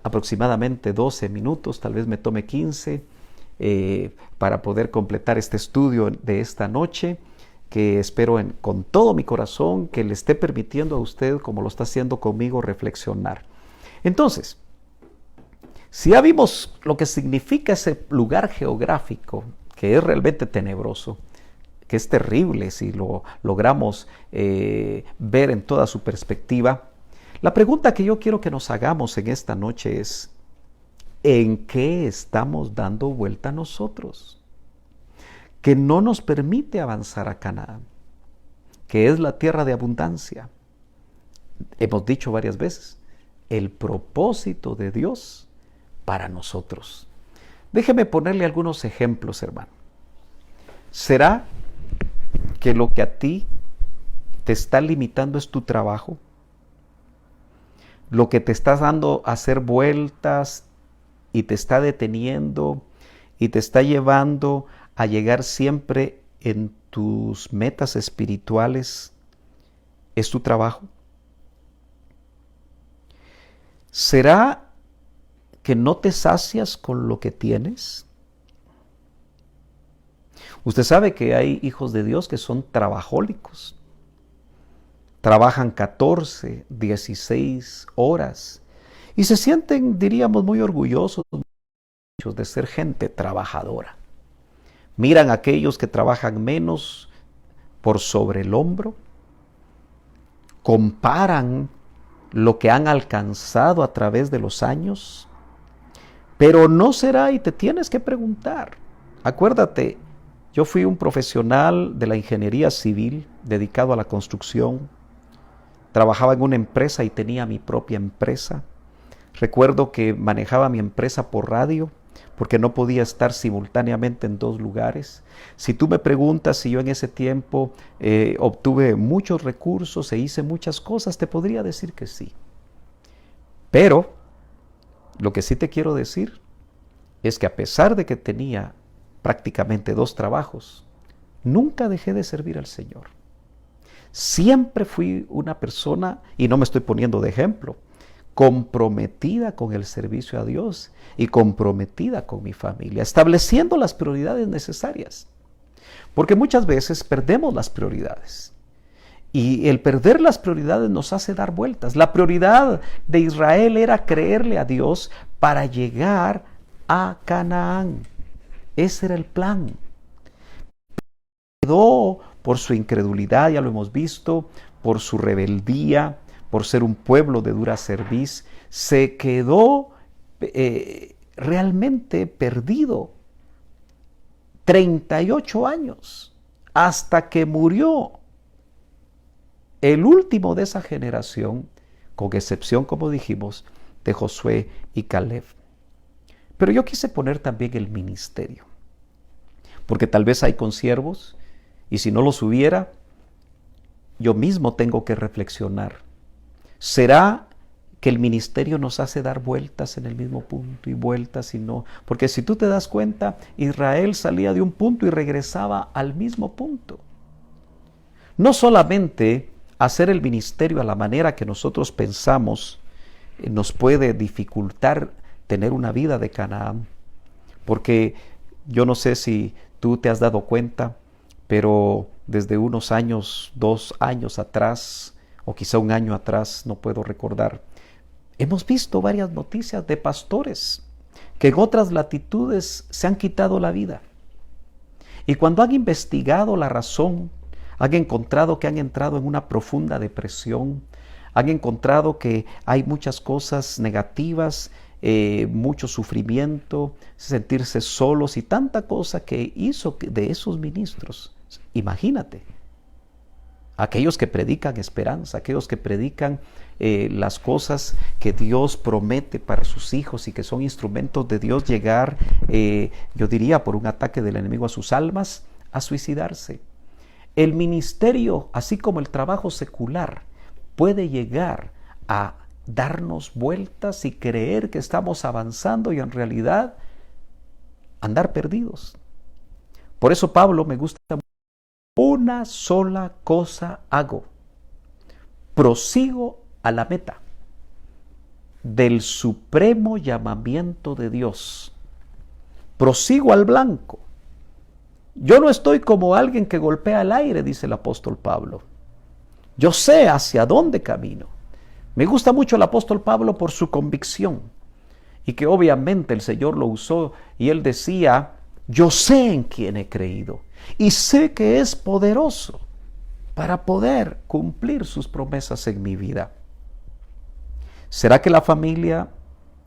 aproximadamente 12 minutos, tal vez me tome 15 para poder completar este estudio de esta noche, que espero con todo mi corazón que le esté permitiendo a usted, como lo está haciendo conmigo, reflexionar. Entonces, si ya vimos lo que significa ese lugar geográfico, que es realmente tenebroso, que es terrible si lo logramos ver en toda su perspectiva. La pregunta que yo quiero que nos hagamos en esta noche es, ¿en qué estamos dando vuelta nosotros? Que no nos permite avanzar a Canaán, que es la tierra de abundancia. Hemos dicho varias veces, el propósito de Dios para nosotros. Déjeme ponerle algunos ejemplos, hermano. ¿Será que lo que a ti te está limitando es tu trabajo? Lo que te estás dando a hacer vueltas y te está deteniendo y te está llevando a llegar siempre en tus metas espirituales, ¿es tu trabajo? ¿Será que no te sacias con lo que tienes? Usted sabe que hay hijos de Dios que son trabajólicos. Trabajan 14, 16 horas y se sienten, diríamos, muy orgullosos de ser gente trabajadora. Miran a aquellos que trabajan menos por sobre el hombro, comparan lo que han alcanzado a través de los años, pero no será, y te tienes que preguntar. Acuérdate, yo fui un profesional de la ingeniería civil dedicado a la construcción. Trabajaba en una empresa y tenía mi propia empresa. Recuerdo que manejaba mi empresa por radio porque no podía estar simultáneamente en dos lugares. Si tú me preguntas si yo en ese tiempo obtuve muchos recursos e hice muchas cosas, te podría decir que sí. Pero lo que sí te quiero decir es que a pesar de que tenía prácticamente 2 trabajos, nunca dejé de servir al Señor. Siempre fui una persona, y no me estoy poniendo de ejemplo, comprometida con el servicio a Dios y comprometida con mi familia, estableciendo las prioridades necesarias. Porque muchas veces perdemos las prioridades. Y el perder las prioridades nos hace dar vueltas. La prioridad de Israel era creerle a Dios para llegar a Canaán. Ese era el plan. Quedó por su incredulidad, ya lo hemos visto, por su rebeldía, por ser un pueblo de dura cerviz, se quedó realmente perdido 38 años hasta que murió el último de esa generación, con excepción, como dijimos, de Josué y Caleb. Pero yo quise poner también el ministerio, porque tal vez hay consiervos, y si no los hubiera, yo mismo tengo que reflexionar. ¿Será que el ministerio nos hace dar vueltas en el mismo punto y vueltas y no? Porque si tú te das cuenta, Israel salía de un punto y regresaba al mismo punto. No solamente hacer el ministerio a la manera que nosotros pensamos nos puede dificultar tener una vida de Canaán, porque yo no sé si tú te has dado cuenta, pero desde unos años, 2 años atrás, o quizá 1 año atrás, no puedo recordar, hemos visto varias noticias de pastores que en otras latitudes se han quitado la vida. Y cuando han investigado la razón, han encontrado que han entrado en una profunda depresión, han encontrado que hay muchas cosas negativas, mucho sufrimiento, sentirse solos y tanta cosa que hizo de esos ministros. Imagínate, aquellos que predican esperanza, aquellos que predican las cosas que Dios promete para sus hijos y que son instrumentos de Dios, llegar, yo diría, por un ataque del enemigo a sus almas, a suicidarse. El ministerio, así como el trabajo secular, puede llegar a darnos vueltas y creer que estamos avanzando y en realidad andar perdidos. Por eso Pablo me gusta mucho. Una sola cosa hago, prosigo a la meta del supremo llamamiento de Dios, prosigo al blanco. Yo no estoy como alguien que golpea el aire, dice el apóstol Pablo. Yo sé hacia dónde camino. Me gusta mucho el apóstol Pablo por su convicción y que obviamente el Señor lo usó y él decía, yo sé en quién he creído. y sé que es poderoso para poder cumplir sus promesas en mi vida. ¿Será que la familia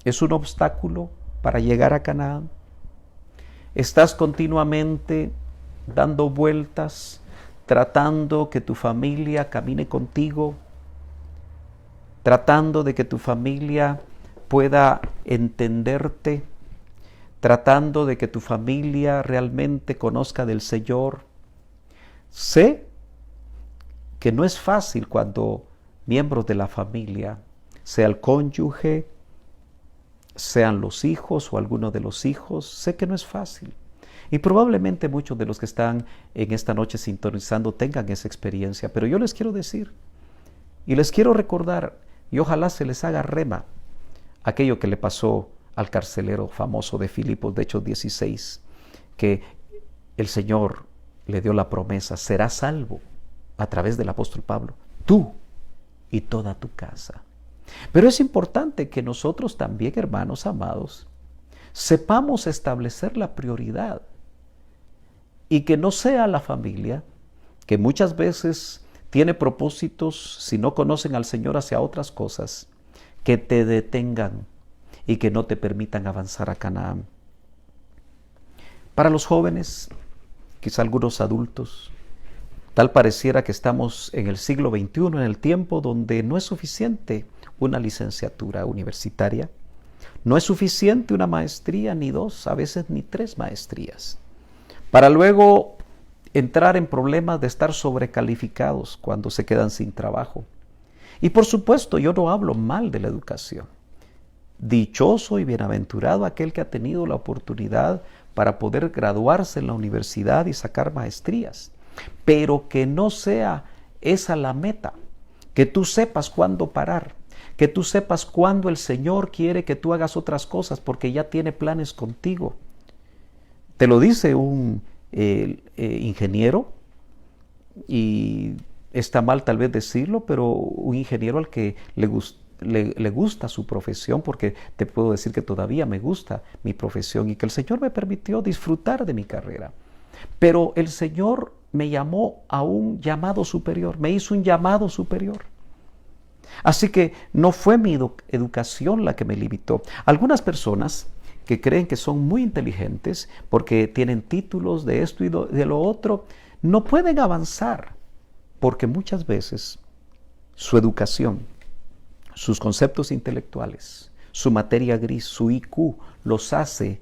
es un obstáculo para llegar a Canaán? ¿Estás continuamente dando vueltas, tratando que tu familia camine contigo, tratando de que tu familia pueda entenderte, tratando de que tu familia realmente conozca del Señor? Sé que no es fácil cuando miembros de la familia, sea el cónyuge, sean los hijos o alguno de los hijos, sé que no es fácil. Y probablemente muchos de los que están en esta noche sintonizando tengan esa experiencia, pero yo les quiero decir y les quiero recordar, y ojalá se les haga rema aquello que le pasó al carcelero famoso de Filipos, de Hechos 16, que el Señor le dio la promesa: serás salvo a través del apóstol Pablo, tú y toda tu casa. Pero es importante que nosotros también, hermanos amados, sepamos establecer la prioridad y que no sea la familia, que muchas veces tiene propósitos, si no conocen al Señor, hacia otras cosas, que te detengan y que no te permitan avanzar a Canaán. Para los jóvenes, quizá algunos adultos, tal pareciera que estamos en el siglo XXI, en el tiempo donde no es suficiente una licenciatura universitaria, no es suficiente una maestría, ni dos, a veces ni tres maestrías, para luego entrar en problemas de estar sobrecalificados cuando se quedan sin trabajo. Y por supuesto, yo no hablo mal de la educación. Dichoso y bienaventurado aquel que ha tenido la oportunidad para poder graduarse en la universidad y sacar maestrías, pero que no sea esa la meta, que tú sepas cuándo parar, que tú sepas cuándo el Señor quiere que tú hagas otras cosas, porque ya tiene planes contigo. Te lo dice un ingeniero, y está mal tal vez decirlo, pero un ingeniero al que le gusta su profesión, porque te puedo decir que todavía me gusta mi profesión y que el Señor me permitió disfrutar de mi carrera. Pero el Señor me llamó a un llamado superior, me hizo un llamado superior. Así que no fue mi educación la que me limitó. Algunas personas que creen que son muy inteligentes porque tienen títulos de esto y de lo otro, no pueden avanzar porque muchas veces su educación, sus conceptos intelectuales, su materia gris, su IQ, los hace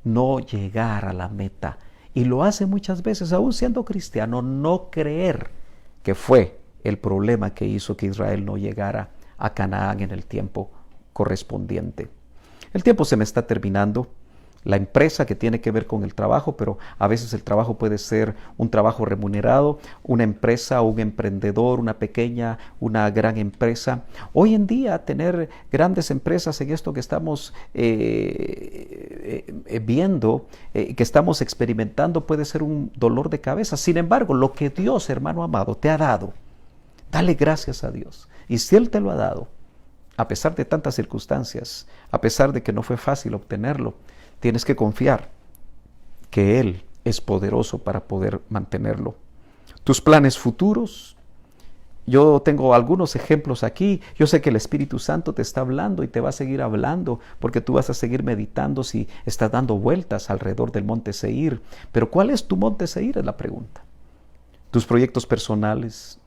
no llegar a la meta. Y lo hace muchas veces, aún siendo cristiano, no creer que fue el problema que hizo que Israel no llegara a Canaán en el tiempo correspondiente. El tiempo se me está terminando. La empresa que tiene que ver con el trabajo, pero a veces el trabajo puede ser un trabajo remunerado, una empresa o un emprendedor, una pequeña, una gran empresa. Hoy en día tener grandes empresas en esto que estamos viendo, que estamos experimentando, puede ser un dolor de cabeza. Sin embargo, lo que Dios, hermano amado, te ha dado, dale gracias a Dios. Y si Él te lo ha dado, a pesar de tantas circunstancias, a pesar de que no fue fácil obtenerlo, tienes que confiar que Él es poderoso para poder mantenerlo. Tus planes futuros, yo tengo algunos ejemplos aquí. Yo sé que el Espíritu Santo te está hablando y te va a seguir hablando, porque tú vas a seguir meditando si estás dando vueltas alrededor del monte Seir. Pero ¿cuál es tu monte Seir? Es la pregunta. Tus proyectos personales,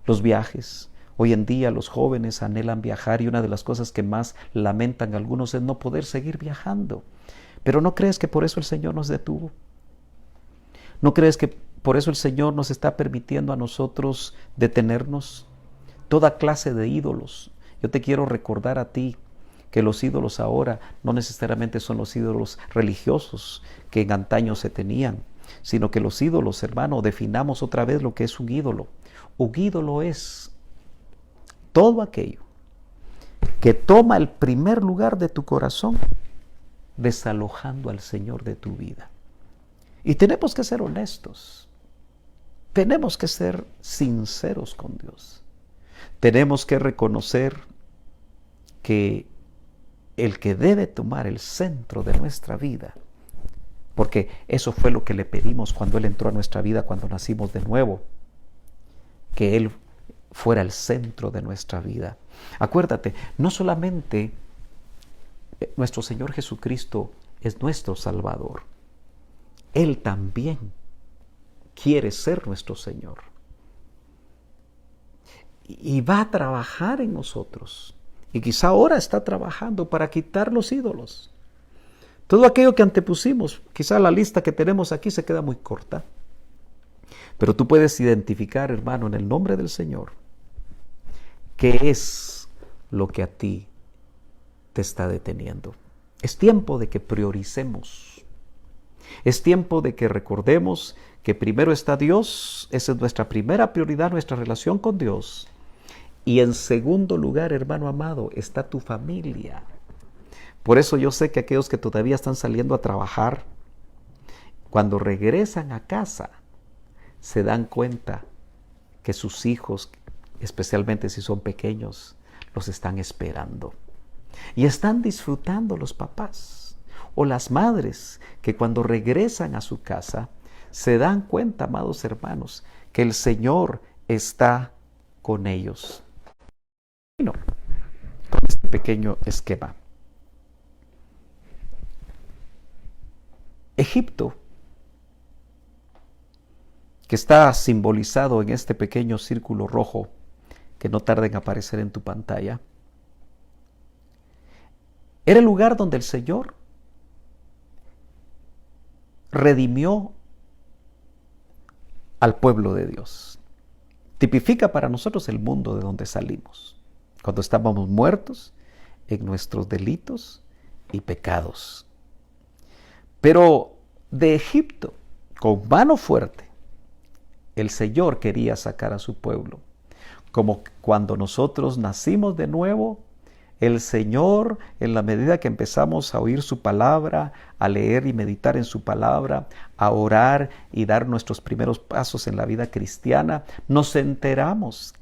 los viajes. Hoy en día los jóvenes anhelan viajar y una de las cosas que más lamentan algunos es no poder seguir viajando. Pero ¿no crees que por eso el Señor nos detuvo? ¿No crees que por eso el Señor nos está permitiendo a nosotros detenernos? Toda clase de ídolos. Yo te quiero recordar a ti que los ídolos ahora no necesariamente son los ídolos religiosos que en antaño se tenían, sino que los ídolos, hermano, definamos otra vez lo que es un ídolo. Un ídolo es todo aquello que toma el primer lugar de tu corazón, desalojando al Señor de tu vida. Y tenemos que ser honestos. Tenemos que ser sinceros con Dios. Tenemos que reconocer que el que debe tomar el centro de nuestra vida Porque eso fue lo que le pedimos cuando Él entró a nuestra vida, cuando nacimos de nuevo. Que Él fuera el centro de nuestra vida. Acuérdate, no solamente nuestro Señor Jesucristo es nuestro Salvador. Él también quiere ser nuestro Señor. Y va a trabajar en nosotros. Y quizá ahora está trabajando para quitar los ídolos. Todo aquello que antepusimos, quizá la lista que tenemos aquí se queda muy corta. Pero tú puedes identificar, hermano, en el nombre del Señor, qué es lo que a ti te está deteniendo. Es tiempo de que prioricemos. Es tiempo de que recordemos que primero está Dios, esa es nuestra primera prioridad, nuestra relación con Dios. Y en segundo lugar, hermano amado, está tu familia. Por eso yo sé que aquellos que todavía están saliendo a trabajar, cuando regresan a casa, se dan cuenta que sus hijos, especialmente si son pequeños, los están esperando. Y están disfrutando los papás o las madres que cuando regresan a su casa se dan cuenta, amados hermanos, que el Señor está con ellos. Bueno, con este pequeño esquema. Egipto, que está simbolizado en este pequeño círculo rojo que no tarda en aparecer en tu pantalla, era el lugar donde el Señor redimió al pueblo de Dios. Tipifica para nosotros el mundo de donde salimos, cuando estábamos muertos en nuestros delitos y pecados. Pero de Egipto, con mano fuerte, el Señor quería sacar a su pueblo. Como cuando nosotros nacimos de nuevo, el Señor, en la medida que empezamos a oír su palabra, a leer y meditar en su palabra, a orar y dar nuestros primeros pasos en la vida cristiana, nos enteramos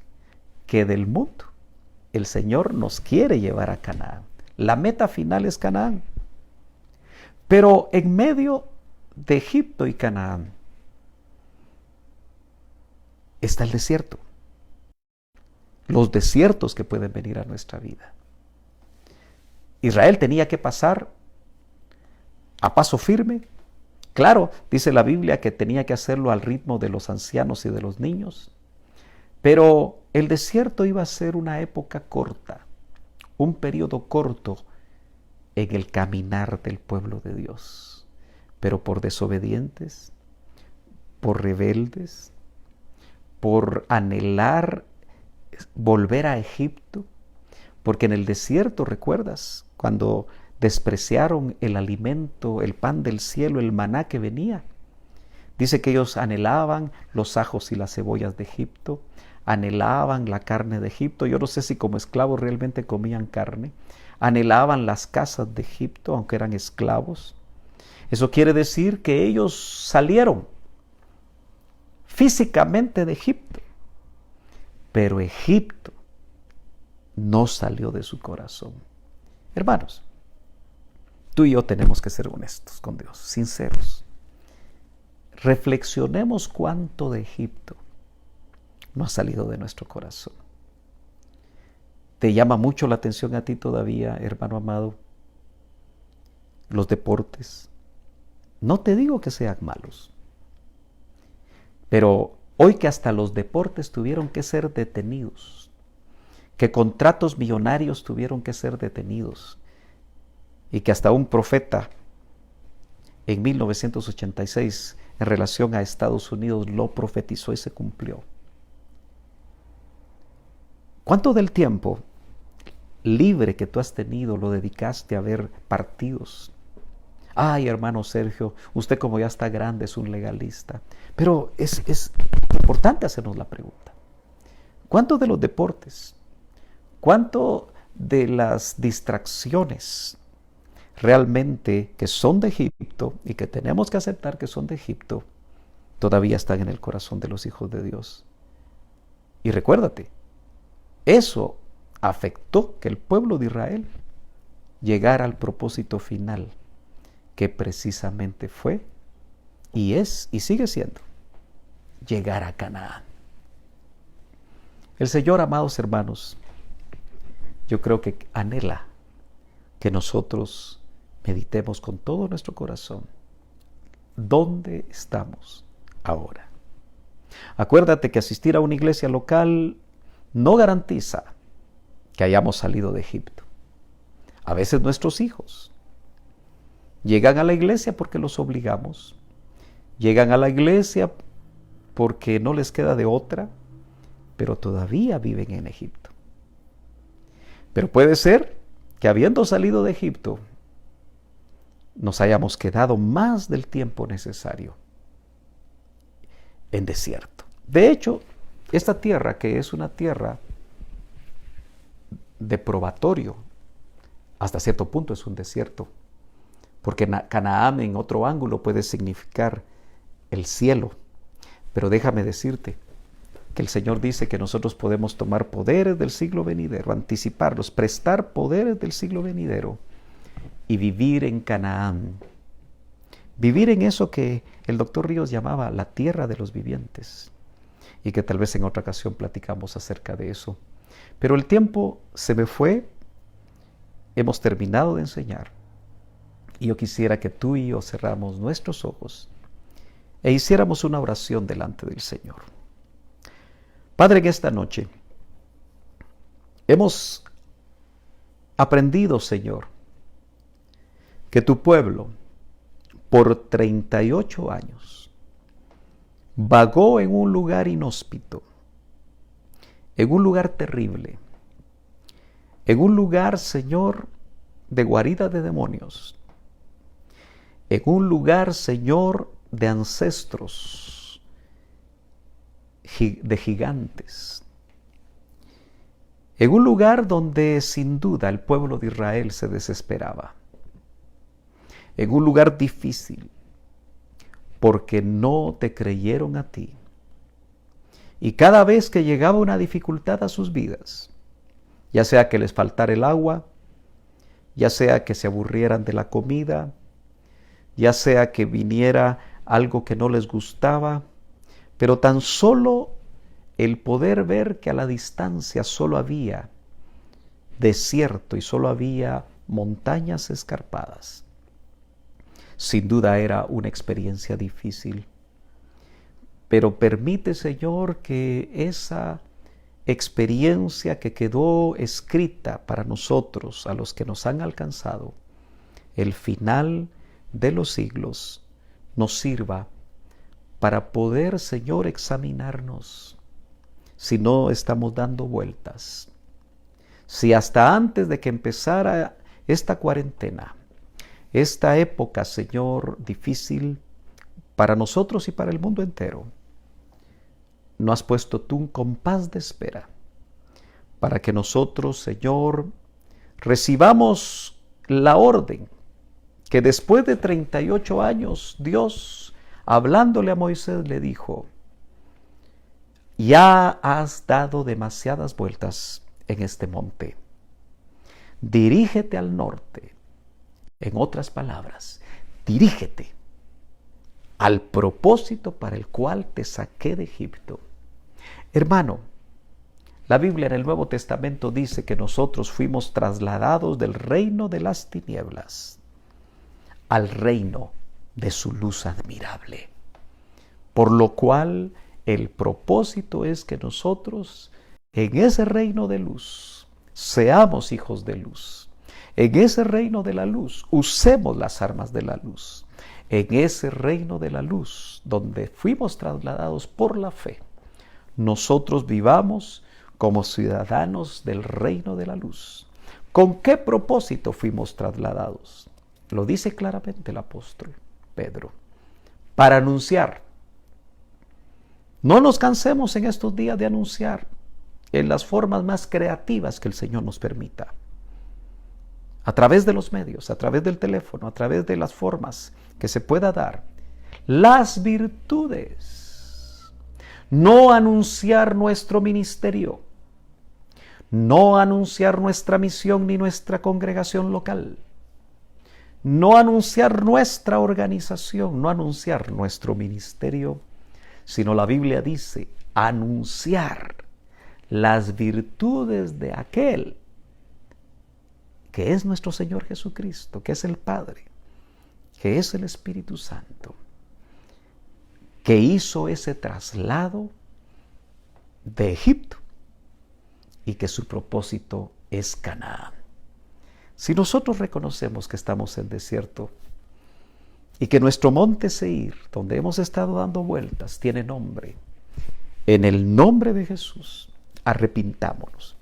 que del mundo el Señor nos quiere llevar a Canaán. La meta final es Canaán. Pero en medio de Egipto y Canaán está el desierto. Los desiertos que pueden venir a nuestra vida. Israel tenía que pasar a paso firme. Claro, dice la Biblia que tenía que hacerlo al ritmo de los ancianos y de los niños. Pero el desierto iba a ser una época corta, un periodo corto en el caminar del pueblo de Dios. Pero por desobedientes, por rebeldes, por anhelar volver a Egipto, porque en el desierto, ¿recuerdas? Cuando despreciaron el alimento, el pan del cielo, el maná que venía. Dice que ellos anhelaban los ajos y las cebollas de Egipto, anhelaban la carne de Egipto. Yo no sé si como esclavos realmente comían carne. Anhelaban las casas de Egipto, aunque eran esclavos. Eso quiere decir que ellos salieron físicamente de Egipto, pero Egipto no salió de su corazón. Hermanos, tú y yo tenemos que ser honestos con Dios, sinceros. Reflexionemos cuánto de Egipto no ha salido de nuestro corazón. ¿Te llama mucho la atención a ti todavía, hermano amado, los deportes? No te digo que sean malos, pero hoy que hasta los deportes tuvieron que ser detenidos, que contratos millonarios tuvieron que ser detenidos, y que hasta un profeta en 1986 en relación a Estados Unidos lo profetizó y se cumplió. ¿Cuánto del tiempo libre que tú has tenido lo dedicaste a ver partidos? Ay, hermano Sergio, usted como ya está grande es un legalista. Pero es importante hacernos la pregunta. ¿Cuánto de los deportes, cuánto de las distracciones realmente que son de Egipto y que tenemos que aceptar que son de Egipto, todavía están en el corazón de los hijos de Dios? Y recuérdate, eso afectó que el pueblo de Israel llegara al propósito final, que precisamente fue y es y sigue siendo llegar a Canaán. El Señor, amados hermanos, yo creo que anhela que nosotros meditemos con todo nuestro corazón dónde estamos ahora. Acuérdate que asistir a una iglesia local no garantiza que hayamos salido de Egipto. A veces nuestros hijos llegan a la iglesia porque los obligamos, llegan a la iglesia porque no les queda de otra, pero todavía viven en Egipto. Pero puede ser que habiendo salido de Egipto, nos hayamos quedado más del tiempo necesario en desierto. De hecho, esta tierra, que es una tierra de probatorio, hasta cierto punto es un desierto, porque Canaán en otro ángulo puede significar el cielo. Pero déjame decirte que el Señor dice que nosotros podemos tomar poderes del siglo venidero, anticiparlos, prestar poderes del siglo venidero y vivir en Canaán. Vivir en eso que el doctor Ríos llamaba la tierra de los vivientes, y que tal vez en otra ocasión platicamos acerca de eso. Pero el tiempo se me fue, hemos terminado de enseñar, y yo quisiera que tú y yo cerráramos nuestros ojos e hiciéramos una oración delante del Señor. Padre, en esta noche hemos aprendido, Señor, que tu pueblo por 38 años vagó en un lugar inhóspito, en un lugar terrible, en un lugar, Señor, de guarida de demonios, en un lugar, Señor, de ancestros, de gigantes, en un lugar donde sin duda el pueblo de Israel se desesperaba, en un lugar difícil, porque no te creyeron a ti. Y cada vez que llegaba una dificultad a sus vidas, ya sea que les faltara el agua, ya sea que se aburrieran de la comida, ya sea que viniera algo que no les gustaba, pero tan solo el poder ver que a la distancia solo había desierto y solo había montañas escarpadas, sin duda era una experiencia difícil. Pero permite, Señor, que esa experiencia que quedó escrita para nosotros, a los que nos han alcanzado, el final de los siglos, nos sirva para poder, Señor, examinarnos si no estamos dando vueltas. Si hasta antes de que empezara esta cuarentena, esta época, Señor, difícil para nosotros y para el mundo entero, no has puesto tú un compás de espera para que nosotros, Señor, recibamos la orden que después de 38 años Dios, hablándole a Moisés, le dijo: ya has dado demasiadas vueltas en este monte, dirígete al norte. En otras palabras, dirígete al propósito para el cual te saqué de Egipto. Hermano, la Biblia en el Nuevo Testamento dice que nosotros fuimos trasladados del reino de las tinieblas al reino de su luz admirable. Por lo cual el propósito es que nosotros en ese reino de luz seamos hijos de luz. En ese reino de la luz usemos las armas de la luz. En ese reino de la luz donde fuimos trasladados por la fe, nosotros vivamos como ciudadanos del reino de la luz. ¿Con qué propósito fuimos trasladados? Lo dice claramente el apóstol Pedro: para anunciar. No nos cansemos en estos días de anunciar en las formas más creativas que el Señor nos permita. A través de los medios, a través del teléfono, a través de las formas que se pueda dar, las virtudes. No anunciar nuestro ministerio, no anunciar nuestra misión ni nuestra congregación local, No anunciar nuestra organización, no anunciar nuestro ministerio, sino la Biblia dice, anunciar las virtudes de aquel que es nuestro Señor Jesucristo, que es el Padre, que es el Espíritu Santo, que hizo ese traslado de Egipto y que su propósito es Canaán. Si nosotros reconocemos que estamos en desierto y que nuestro monte Seir, donde hemos estado dando vueltas, tiene nombre, en el nombre de Jesús, arrepintámonos.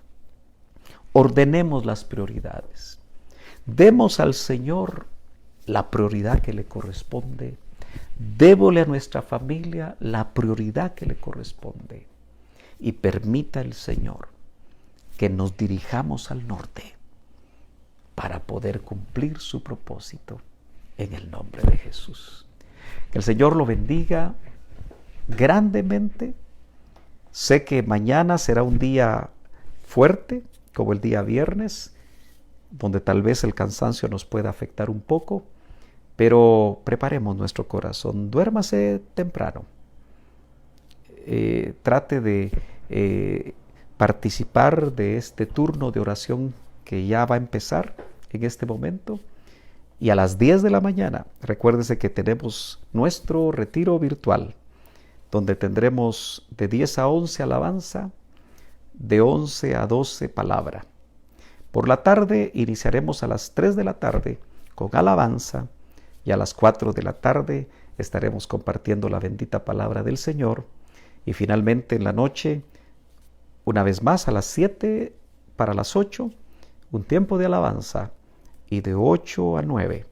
Ordenemos las prioridades. Demos al Señor la prioridad que le corresponde. Débole a nuestra familia la prioridad que le corresponde. Y permita el Señor que nos dirijamos al norte para poder cumplir su propósito en el nombre de Jesús. Que el Señor lo bendiga grandemente. Sé que mañana será un día fuerte, como el día viernes, donde tal vez el cansancio nos pueda afectar un poco, pero preparemos nuestro corazón. Duérmase temprano. Trate de participar de este turno de oración que ya va a empezar en este momento. Y a las 10 de la mañana, recuérdese que tenemos nuestro retiro virtual, donde tendremos de 10 a 11 alabanza, de 11 a 12 palabra. Por la tarde iniciaremos a las 3 de la tarde con alabanza y a las 4 de la tarde estaremos compartiendo la bendita palabra del Señor. Y finalmente en la noche, una vez más a las 7 para las 8, un tiempo de alabanza y de 8 a 9,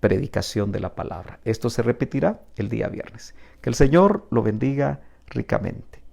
predicación de la palabra. Esto se repetirá el día viernes. Que el Señor lo bendiga ricamente.